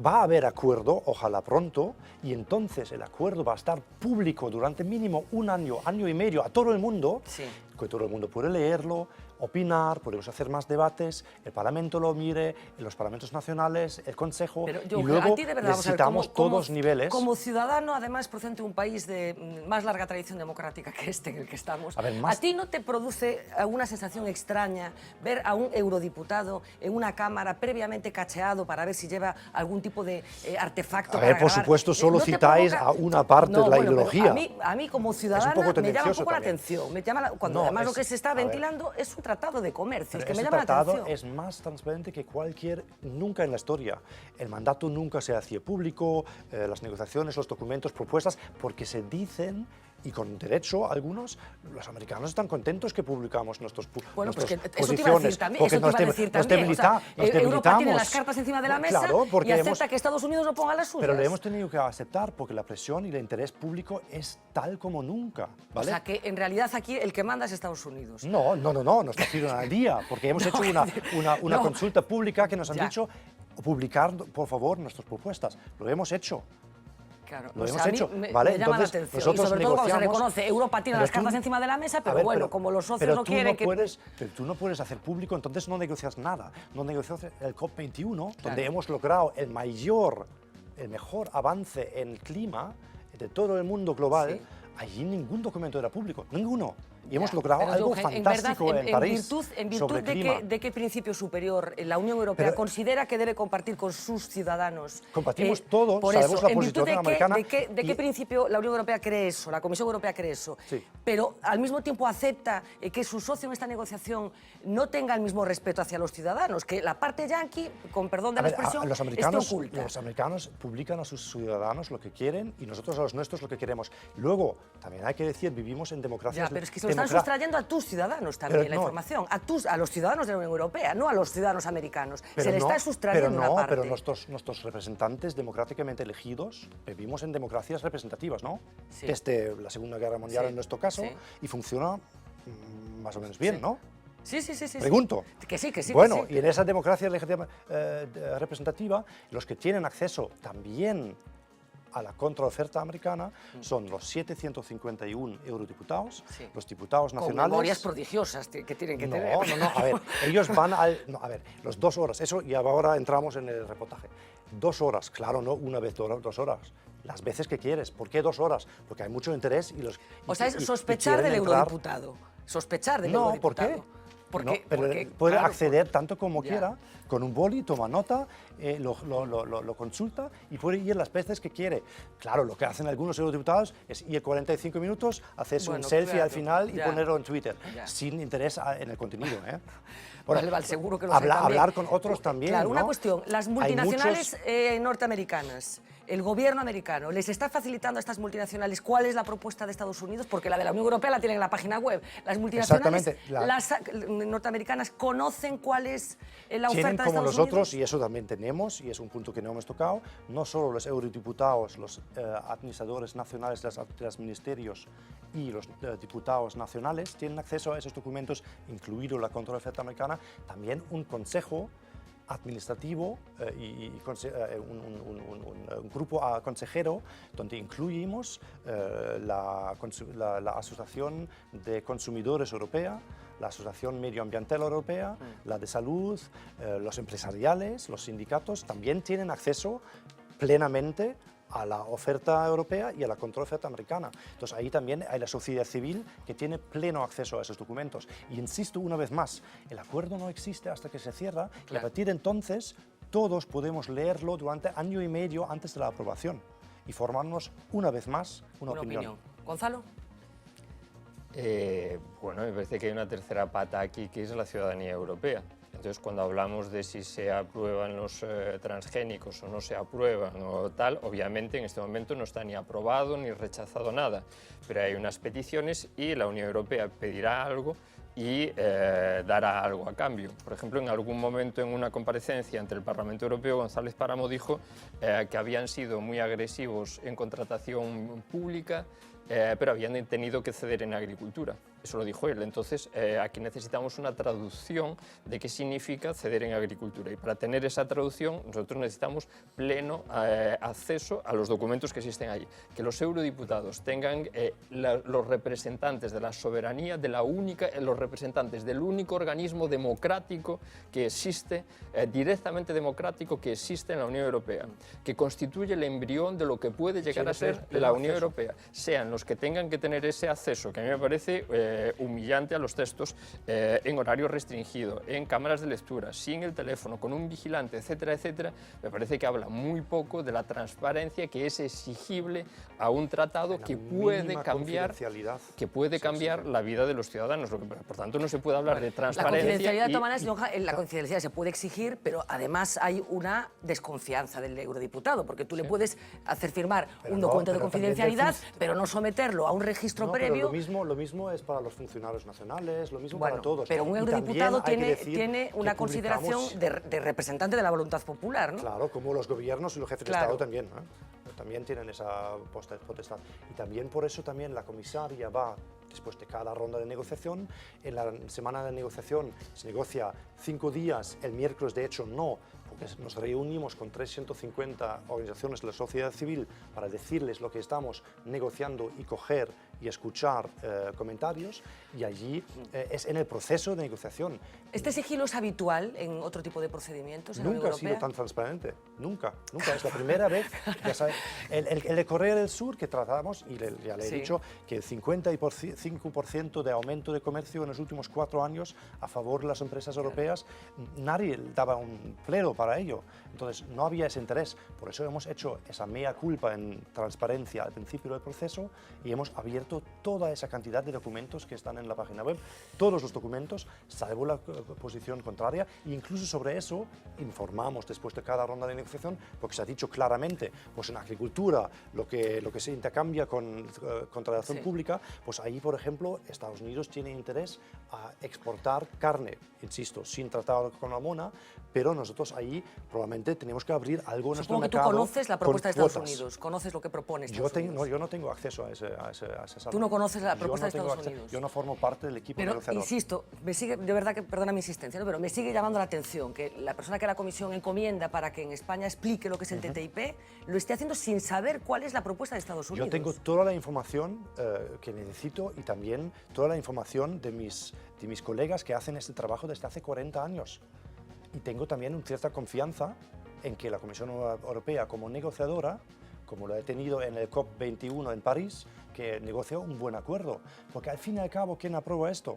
Va a haber acuerdo, ojalá pronto, y entonces el acuerdo va a estar público durante mínimo un año, año y medio, a todo el mundo,
Sí.
que todo el mundo puede leerlo, opinar, podemos hacer más debates, el Parlamento lo mire, los parlamentos nacionales, el Consejo,
Pero,
y luego
a ti de verdad, vamos a ver,
necesitamos todos niveles.
Como ciudadano, además, procedente de un país de más larga tradición democrática que este en el que estamos,
A ver, más-
¿a ti no te produce alguna sensación extraña ver a un eurodiputado en una cámara previamente cacheado para ver si lleva algún tipo de artefacto
A
para
ver, por
grabar?
supuesto, solo
¿No te
citáis
provoca-
a una parte
No,
de la
bueno, pero
ideología.
a mí como ciudadana
poco
me llama un
tendencioso
poco la
también.
atención. Me llama cuando
No,
además lo
es-
que se está
a ver.
ventilando es un tratado de comercio. Es
Pero
que me
ese
llama la
tratado
atención.
es más transparente que nunca en la historia. El mandato nunca se hacía público, las negociaciones, los documentos, propuestas, porque se dicen, y con derecho algunos, los americanos están contentos que publicamos nuestras
Bueno, pues que
nuestras
eso te iba a decir
posiciones,
también.
porque
Eso te iba a decir también. O sea,
nos
Europa
debilitamos.
tiene las cartas encima de la mesa
Claro, porque
y acepta
hemos-
que Estados Unidos no ponga las suyas.
Pero le hemos tenido que aceptar porque la presión y el interés público es tal como nunca.
O
¿vale?
sea, que en realidad aquí el que manda es Estados Unidos.
No está pidiendo al día, porque hemos hecho una
No.
consulta pública que nos han
Ya.
dicho publicar, por favor, nuestras propuestas. Lo hemos hecho.
Claro,
Lo
o sea,
hemos
a mí
hecho,
me
¿vale?
llama la
Entonces,
atención. Y
nosotros
sobre todo cuando se
negociamos,
reconoce, Europa tiene
pero
las cartas
tú-
encima de la mesa, pero
A ver,
bueno, como los socios
pero
no
tú
quieren que...
pero tú no puedes hacer público, entonces no negocias nada. No negocias el COP21, donde
Claro.
hemos logrado el mejor avance en el clima de todo el mundo global.
Sí.
Allí ningún documento era público, ninguno. Y hemos
Ya,
logrado
pero
algo
Jochen, en verdad,
fantástico en París
en virtud
sobre
de,
clima.
de qué principio superior la Unión Europea
Pero-
considera que debe compartir con sus ciudadanos.
Compartimos todos,
por
sabemos
eso,
la
en virtud
posición
de
americana
de qué
y-
principio la Unión Europea cree eso, la Comisión Europea cree eso,
Sí.
pero al mismo tiempo acepta que su socio en esta negociación no tenga el mismo respeto hacia los ciudadanos, que la parte yanqui, con perdón de
A
la
ver,
expresión,
los
esté oculta.
americanos publican a sus ciudadanos lo que quieren y nosotros a los nuestros lo que queremos. Luego, también hay que decir, vivimos en democracias...
Ya, pero es que se lo están sustrayendo a tus ciudadanos también,
Pero
la
no.
información, a los ciudadanos de la Unión Europea, no a los ciudadanos americanos.
Pero
se le
no,
está sustrayendo
pero
una
no,
parte.
pero nuestros representantes democráticamente elegidos vivimos en democracias representativas, ¿no?
Sí.
Desde la Segunda Guerra Mundial
Sí,
en nuestro caso,
sí.
y funciona más o menos bien, ¿no?
Sí, sí, sí, sí.
Pregunto.
Que sí, que sí.
Bueno,
que sí.
y en esa democracia representativa, los que tienen acceso también a la contraoferta americana son los 751 eurodiputados,
Sí.
los diputados
Con
nacionales...
memorias prodigiosas que tienen que tener.
No, a ver, ellos van a ver, los 2 horas, eso y ahora entramos en el reportaje. 2 horas, claro, no una vez 2 horas, las veces que quieres. ¿Por qué 2 horas? Porque hay mucho interés y los...
O sea,
y-
es
y
sospechar del
quieren entrar.
eurodiputado. Sospechar del
No, ¿por
eurodiputado.
qué?
Porque,
No, pero
porque,
puede
claro,
acceder tanto como
Ya.
quiera, con un boli, toma nota, lo consulta y puede ir las veces que quiere. Claro, lo que hacen algunos eurodiputados es ir 45 minutos, hacerse
Bueno,
un selfie
claro,
al final y
ya.
ponerlo en Twitter,
Ya.
sin interés en el contenido.
Vale, seguro que lo sé también.
hablar con otros también.
Claro, una
¿no?
cuestión. Las
Hay
multinacionales
muchos-
norteamericanas el gobierno americano les está facilitando a estas multinacionales cuál es la propuesta de Estados Unidos, porque la de la Unión Europea la tienen en la página web. Las multinacionales las norteamericanas conocen cuál es la oferta de Estados Unidos.
Tienen como nosotros, y eso también tenemos, y es un punto que no hemos tocado, no solo los eurodiputados, los administradores nacionales de los ministerios y los diputados nacionales tienen acceso a esos documentos, incluido la contraoferta americana, también un consejo administrativo un grupo consejero donde incluimos la Asociación de Consumidores Europea, la Asociación Medioambiental Europea, la de Salud, los empresariales, los sindicatos, también tienen acceso plenamente a la oferta europea y a la contraoferta americana. Entonces ahí también hay la sociedad civil que tiene pleno acceso a esos documentos. Y insisto una vez más, el acuerdo no existe hasta que se cierra, y a partir de entonces todos podemos leerlo durante año y medio antes de la aprobación y formarnos una vez más una opinión.
Gonzalo.
Bueno, me parece que hay una tercera pata aquí, que es la ciudadanía europea. Entonces, cuando hablamos de si se aprueban los transgénicos o no se aprueban o tal, obviamente en este momento no está ni aprobado ni rechazado nada, pero hay unas peticiones y la Unión Europea pedirá algo y dará algo a cambio. Por ejemplo, en algún momento en una comparecencia ante el Parlamento Europeo, González Páramo dijo que habían sido muy agresivos en contratación pública, pero habían tenido que ceder en agricultura. Eso lo dijo él. Entonces, aquí necesitamos una traducción de qué significa ceder en agricultura. Y para tener esa traducción, nosotros necesitamos pleno acceso a los documentos que existen allí. Que los eurodiputados tengan los representantes de la soberanía, los representantes del único organismo democrático que existe, directamente democrático que existe en la Unión Europea, que constituye el embrión de lo que puede llegar a ser la Unión Europea, sean los que tengan que tener ese acceso, que a mí me parece humillante a los textos en horario restringido, en cámaras de lectura, sin el teléfono, con un vigilante, etcétera, etcétera. Me parece que habla muy poco de la transparencia que es exigible a un tratado que puede cambiar, la vida de los ciudadanos. Por tanto, no se puede hablar de transparencia.
La confidencialidad, de todas maneras, la confidencialidad se puede exigir, pero además hay una desconfianza del eurodiputado, porque tú le puedes hacer firmar un documento de confidencialidad, pero no someterlo a un registro previo.
Pero lo mismo es para los funcionarios nacionales, lo mismo para todos.
Pero un eurodiputado tiene una consideración de representante de la voluntad popular, ¿no?
Claro, como los gobiernos y los jefes de Estado también, también tienen esa potestad. Y también por eso también la comisaria va, después de cada ronda de negociación, en la semana de negociación se negocia 5 días, el miércoles de hecho no, porque nos reunimos con 350 organizaciones de la sociedad civil para decirles lo que estamos negociando y coger y escuchar comentarios, y allí es en el proceso de negociación.
¿Este sigilo es habitual en otro tipo de procedimientos en la Unión
Nunca ha
Europea?
sido tan transparente, nunca. Es la primera vez. Ya sabe, el de Corea del Sur que tratamos, y ya le he dicho que el 55% de aumento de comercio en los últimos 4 años a favor de las empresas europeas, nadie daba un pleno para ello. Entonces no había ese interés. Por eso hemos hecho esa mea culpa en transparencia al principio del proceso y hemos abierto toda esa cantidad de documentos que están en la página web, todos los documentos, salvo la posición contraria, e incluso sobre eso informamos después de cada ronda de negociación, porque se ha dicho claramente, pues en agricultura, lo que se intercambia con contratación pública, pues ahí, por ejemplo, Estados Unidos tiene interés a exportar carne, insisto, sin tratado con la mona, pero nosotros ahí probablemente tenemos que abrir algo en nuestro mercado.
Supongo que tú conoces la propuesta de Estados
cuotas.
Unidos, conoces lo que propone Estados Unidos.
Yo no tengo acceso a esa sala.
Tú no conoces la propuesta de Estados Unidos.
Yo no formo parte del equipo negociador.
Pero insisto, me sigue, de verdad que perdona mi insistencia, ¿no? Pero me sigue llamando la atención que la persona que la Comisión encomienda para que en España explique lo que es el TTIP lo esté haciendo sin saber cuál es la propuesta de Estados Unidos.
Yo tengo toda la información que necesito y también toda la información de mis colegas que hacen este trabajo desde hace 40 años. Y tengo también una cierta confianza en que la Comisión Europea, como negociadora, como lo he tenido en el COP21 en París, que negoció un buen acuerdo. Porque al fin y al cabo, ¿quién aprueba esto?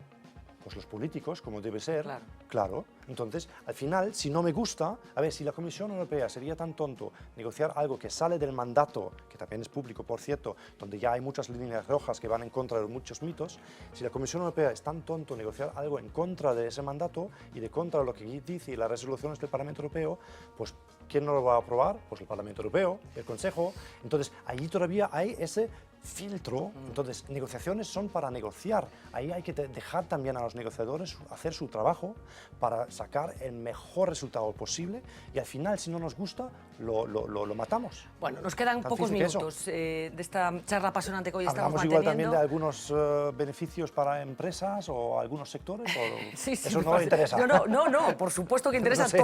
Pues los políticos, como debe ser. Claro. Entonces, al final, si no me gusta, a ver, si la Comisión Europea sería tan tonto negociar algo que sale del mandato, que también es público, por cierto, donde ya hay muchas líneas rojas que van en contra de muchos mitos, si la Comisión Europea es tan tonto negociar algo en contra de ese mandato y de contra de lo que dice las resoluciones del Parlamento Europeo, pues ¿Quién no lo va a aprobar? Pues el Parlamento Europeo, el Consejo. Entonces, allí todavía hay ese filtro. Entonces, negociaciones son para negociar. Ahí hay que dejar también a los negociadores hacer su trabajo para sacar el mejor resultado posible y al final, si no nos gusta, lo matamos.
Bueno, nos quedan
Tan
pocos
difícil que
minutos de esta charla apasionante que hoy estamos
¿Hablamos igual
manteniendo.
también de algunos beneficios para empresas o algunos sectores? O
Sí,
eso
me
no
parece-
interesa.
No, por supuesto que interesa
No sé.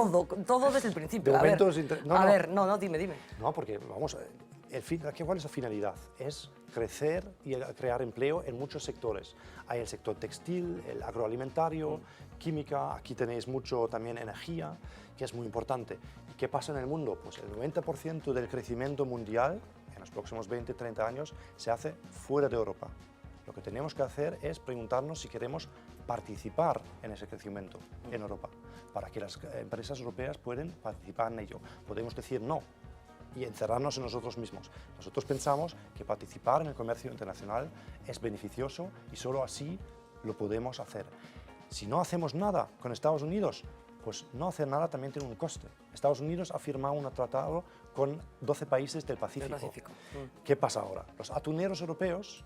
todo desde el principio.
De
A ver,
momento
dime.
No, porque vamos, ¿cuál es la finalidad? Es crecer y crear empleo en muchos sectores. Hay el sector textil, el agroalimentario, química, aquí tenéis mucho también energía, que es muy importante. ¿Y qué pasa en el mundo? Pues el 90% del crecimiento mundial en los próximos 20, 30 años se hace fuera de Europa. Lo que tenemos que hacer es preguntarnos si queremos participar en ese crecimiento en Europa, para que las empresas europeas puedan participar en ello. Podemos decir no y encerrarnos en nosotros mismos. Nosotros pensamos que participar en el comercio internacional es beneficioso y solo así lo podemos hacer. Si no hacemos nada con Estados Unidos, pues no hacer nada también tiene un coste. Estados Unidos ha firmado un tratado con 12 países del Pacífico. ¿Qué pasa ahora? Los atuneros europeos,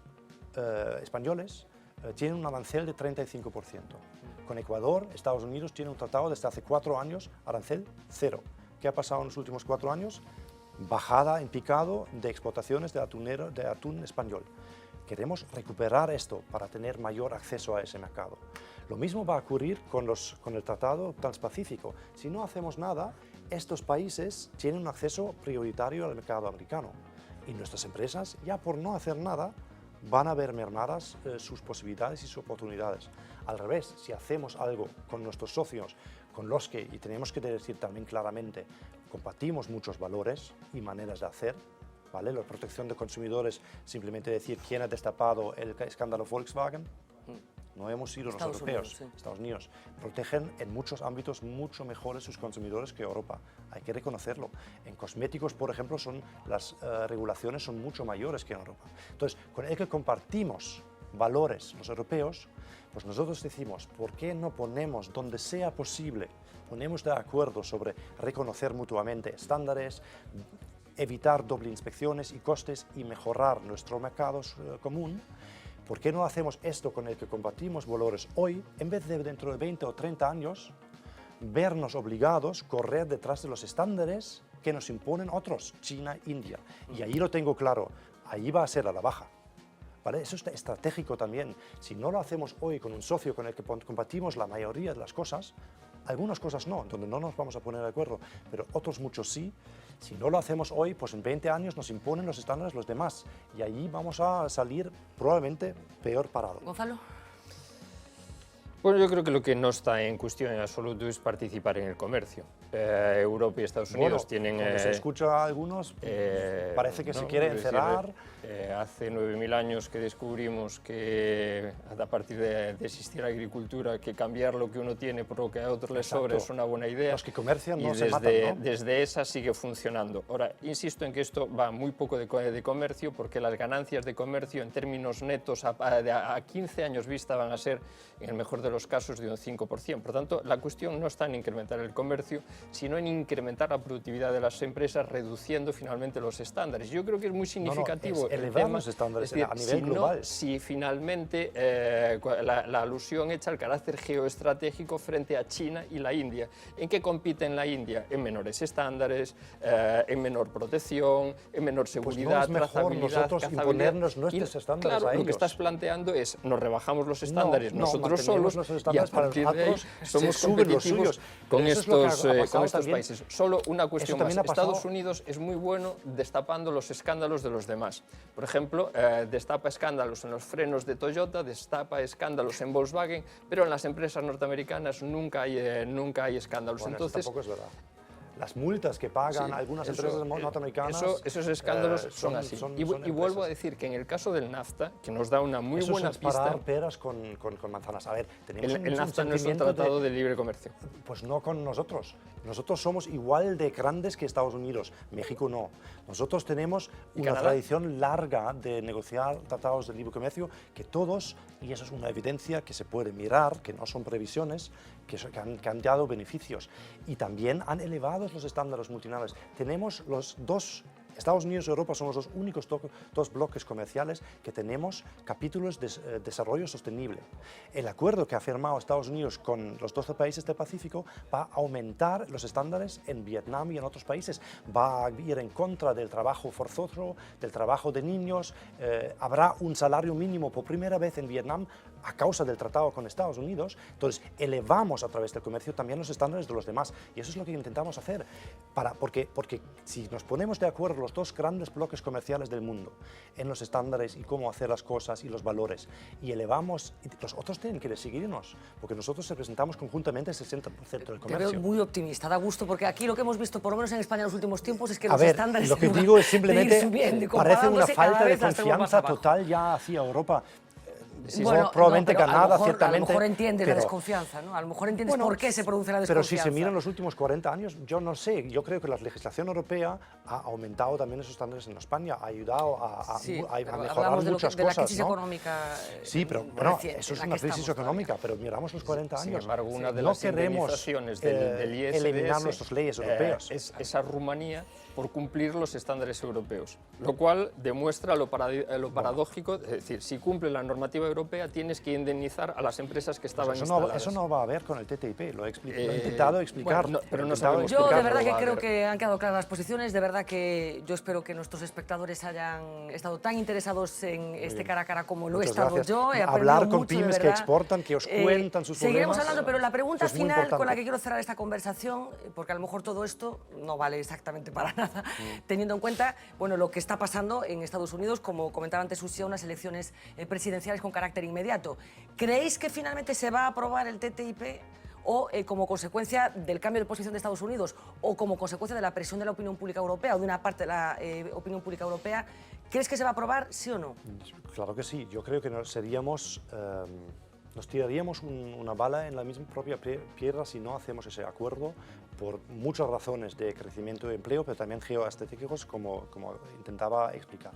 españoles, tienen un arancel de 35%. Con Ecuador, Estados Unidos tiene un tratado desde hace 4 años, arancel 0. ¿Qué ha pasado en los últimos 4 años? Bajada en picado de exportaciones de atún español. Queremos recuperar esto para tener mayor acceso a ese mercado. Lo mismo va a ocurrir con el Tratado Transpacífico. Si no hacemos nada, estos países tienen un acceso prioritario al mercado americano. Y nuestras empresas, ya por no hacer nada, van a ver mermadas sus posibilidades y sus oportunidades. Al revés, si hacemos algo con nuestros socios, con los que, y tenemos que decir también claramente, compartimos muchos valores y maneras de hacer, ¿vale? La protección de consumidores, simplemente decir quién ha destapado el escándalo Volkswagen, no hemos sido los europeos, Estados Unidos. Protegen en muchos ámbitos mucho mejores sus consumidores que Europa, hay que reconocerlo. En cosméticos, por ejemplo, las regulaciones son mucho mayores que en Europa. Entonces, con el que compartimos valores los europeos, pues nosotros decimos, ¿por qué no ponemos, donde sea posible, ponemos de acuerdo sobre reconocer mutuamente estándares, evitar doble inspecciones y costes y mejorar nuestro mercado común? ¿Por qué no hacemos esto con el que compartimos valores hoy, en vez de dentro de 20 o 30 años, vernos obligados a correr detrás de los estándares que nos imponen otros, China, India? Y ahí lo tengo claro, ahí va a ser a la baja. ¿Vale? Eso es estratégico también. Si no lo hacemos hoy con un socio con el que compartimos la mayoría de las cosas, algunas cosas no, donde no nos vamos a poner de acuerdo, pero otros muchos sí. Si no lo hacemos hoy, pues en 20 años nos imponen los estándares los demás y allí vamos a salir probablemente peor parado.
Gonzalo.
Bueno, yo creo que lo que no está en cuestión en absoluto es participar en el comercio. Europa y Estados Unidos tienen...
Cuando se escucha a algunos, parece que se quiere encerrar.
Hace 9.000 años que descubrimos que a partir de existir la agricultura, que cambiar lo que uno tiene por lo que a otro le sobra es una buena idea.
Los que comercian no
y
se matan, ¿no?
Desde esa sigue funcionando. Ahora, insisto en que esto va muy poco de comercio, porque las ganancias de comercio en términos netos a 15 años vista van a ser, en el mejor de los casos, de un 5%. Por tanto, la cuestión no está en incrementar el comercio, sino en incrementar la productividad de las empresas, reduciendo finalmente los estándares. Yo creo que es muy significativo
elevar los estándares a nivel global.
Si finalmente la alusión hecha al carácter geoestratégico frente a China y la India. ¿En qué compiten la India? En menores estándares, en menor protección, en menor seguridad,
pues no es mejor nosotros imponernos nuestros estándares
claro,
a ellos.
Lo que estás planteando es, nos rebajamos los estándares nosotros solos y a
para
partir de ahí somos
suben los
competitivos
suyos.
con
Pero eso es lo que ha
estos
pasado
países. Solo una cuestión más.
también ha pasado.
Estados Unidos es muy bueno destapando los escándalos de los demás. Por ejemplo, destapa escándalos en los frenos de Toyota, destapa escándalos en Volkswagen, pero en las empresas norteamericanas nunca hay escándalos.
Bueno,
entonces,
eso tampoco es verdad. Las multas que pagan algunas empresas norteamericanas...
Esos escándalos son así. Y vuelvo a decir que en el caso del NAFTA, que nos da una muy buena
es
pista...
parar peras con manzanas. A ver, tenemos
el NAFTA no es un tratado de libre comercio.
Pues no con nosotros. Nosotros somos igual de grandes que Estados Unidos. México no. Nosotros tenemos una tradición larga de negociar tratados de libre comercio que todos, y eso es una evidencia que se puede mirar, que no son previsiones, que han dado beneficios. Y también han elevado todos los estándares multinacionales. Tenemos los dos, Estados Unidos y Europa son los dos únicos dos bloques comerciales que tenemos capítulos de desarrollo sostenible. El acuerdo que ha firmado Estados Unidos con los 12 países del Pacífico va a aumentar los estándares en Vietnam y en otros países. Va a ir en contra del trabajo forzoso, del trabajo de niños. Habrá un salario mínimo por primera vez en Vietnam a causa del tratado con Estados Unidos. Entonces, elevamos a través del comercio también los estándares de los demás. Y eso es lo que intentamos hacer. Porque si nos ponemos de acuerdo los dos grandes bloques comerciales del mundo en los estándares y cómo hacer las cosas y los valores, y elevamos, y los otros tienen que seguirnos, porque nosotros representamos conjuntamente el 60% del
Te
comercio.
veo muy optimista, da gusto, porque aquí lo que hemos visto, por lo menos en España en los últimos tiempos, es que
A
los
ver,
estándares...
lo que
en lugar
digo es
de ir
simplemente,
subiendo y
parece una
comparándose, cada
falta de
vez las tengo más
confianza
abajo.
total ya hacia Europa.
Bueno,
probablemente
no, pero
ganada,
a
ciertamente.
lo mejor entiendes la
pero-
desconfianza, ¿no? A lo mejor entiendes
Bueno,
por qué se produce la
Pero
desconfianza.
si se miran los últimos 40 años, yo no sé. Yo creo que la legislación europea ha aumentado también esos estándares en España, ha ayudado a
Sí, pero
mejorar
hablamos de,
muchas
de la
cosas.
crisis
¿no?
económica
Sí, pero bueno,
reciente,
eso es
en la
una
que
crisis
estamos
económica, pero miramos los 40
Sin
años.
embargo, una de
no
las
queremos
indemnizaciones del ISDS
eliminar nuestras leyes europeas.
es esa Rumanía por cumplir los estándares europeos, lo cual demuestra lo paradójico, es decir, si cumple la normativa europea tienes que indemnizar a las empresas que estaban instaladas.
Eso no va a haber con el TTIP, lo he intentado explicar.
bueno, pero no
He intentado
sabemos
Yo de
explicar.
verdad que
va a
creo
haber.
que han quedado claras las posiciones, de verdad que yo espero que nuestros espectadores hayan estado tan interesados en este cara a cara como lo he
Muchas
estado
gracias.
yo. He aprendido
Hablar con
mucho, de
pymes que
verdad.
exportan, que os cuentan sus
Seguiremos
problemas.
hablando, pero la pregunta
Eso es muy
final con la
importante.
que quiero cerrar esta conversación, porque a lo mejor todo esto no vale exactamente para nada, teniendo en cuenta bueno, lo que está pasando en Estados Unidos, como comentaba antes Uxía, unas elecciones presidenciales con carácter inmediato. ¿Creéis que finalmente se va a aprobar el TTIP o como consecuencia del cambio de posición de Estados Unidos o como consecuencia de la presión de la opinión pública europea o de una parte de la opinión pública europea? ¿Crees que se va a aprobar, sí o no?
Claro que sí. Yo creo que nos tiraríamos una bala en la misma propia piedra si no hacemos ese acuerdo por muchas razones de crecimiento de empleo, pero también geoestratégicos, como intentaba explicar.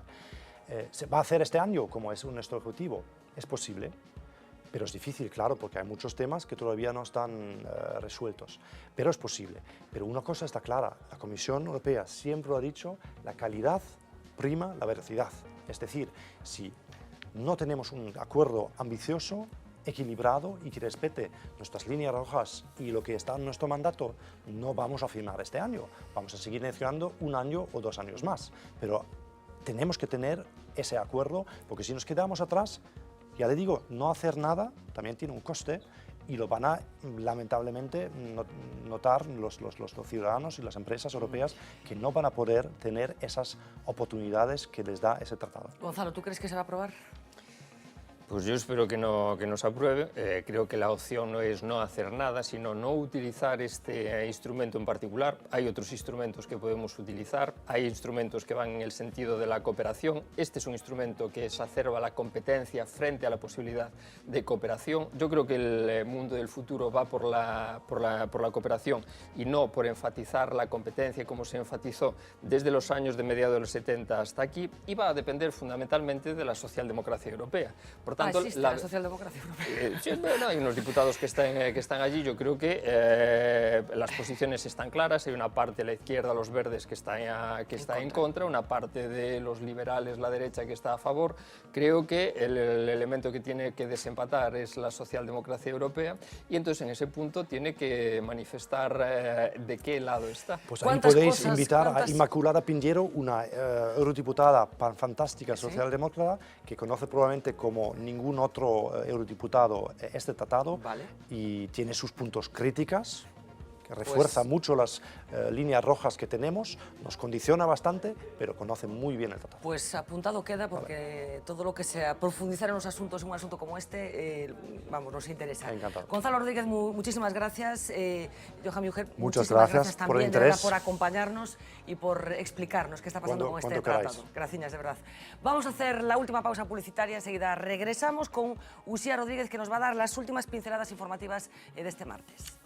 ¿Se va a hacer este año, como es nuestro objetivo? Es posible, pero es difícil, claro, porque hay muchos temas que todavía no están resueltos, pero es posible. Pero una cosa está clara, la Comisión Europea siempre lo ha dicho, la calidad prima la velocidad. Es decir, si no tenemos un acuerdo ambicioso, equilibrado y que respete nuestras líneas rojas y lo que está en nuestro mandato, no vamos a firmar este año. Vamos a seguir negociando un año o 2 años más. Pero tenemos que tener ese acuerdo, porque si nos quedamos atrás, ya le digo, no hacer nada también tiene un coste y lo van a, lamentablemente, notar los ciudadanos y las empresas europeas que no van a poder tener esas oportunidades que les da ese tratado.
Gonzalo, ¿tú crees que se va a aprobar?
Pues yo espero que no se apruebe. Creo que la opción no es no hacer nada, sino no utilizar este instrumento en particular. Hay otros instrumentos que podemos utilizar, hay instrumentos que van en el sentido de la cooperación. Este es un instrumento que exacerba la competencia frente a la posibilidad de cooperación. Yo creo que el mundo del futuro va por la cooperación y no por enfatizar la competencia como se enfatizó desde los años de mediados de los 70 hasta aquí, y va a depender fundamentalmente de la socialdemocracia europea. Por tanto,
existe la socialdemocracia europea.
Sí, bueno, hay unos diputados que están allí. Yo creo que las posiciones están claras. Hay una parte de la izquierda, los verdes, que está en contra, una parte de los liberales, la derecha, que está a favor. Creo que el elemento que tiene que desempatar es la socialdemocracia europea, y entonces en ese punto tiene que manifestar de qué lado está.
Pues ahí podéis invitar a Inmaculada Pinheiro, una eurodiputada fantástica socialdemócrata que conoce probablemente como ningún otro eurodiputado este tratado, y tiene sus puntos críticas, que refuerza mucho las líneas rojas que tenemos, nos condiciona bastante, pero conoce muy bien el tratado.
Pues apuntado queda, porque todo lo que sea profundizar en los asuntos, en un asunto como este, vamos, nos interesa.
Encantado.
Gonzalo Rodríguez, muchísimas gracias. Johan Mujer,
muchas
muchísimas
gracias
también
por el
de verdad,
interés.
por acompañarnos y por explicarnos qué está pasando con este tratado. Gracias, de verdad. Vamos a hacer la última pausa publicitaria, enseguida regresamos con Uxía Rodríguez, que nos va a dar las últimas pinceladas informativas de este martes.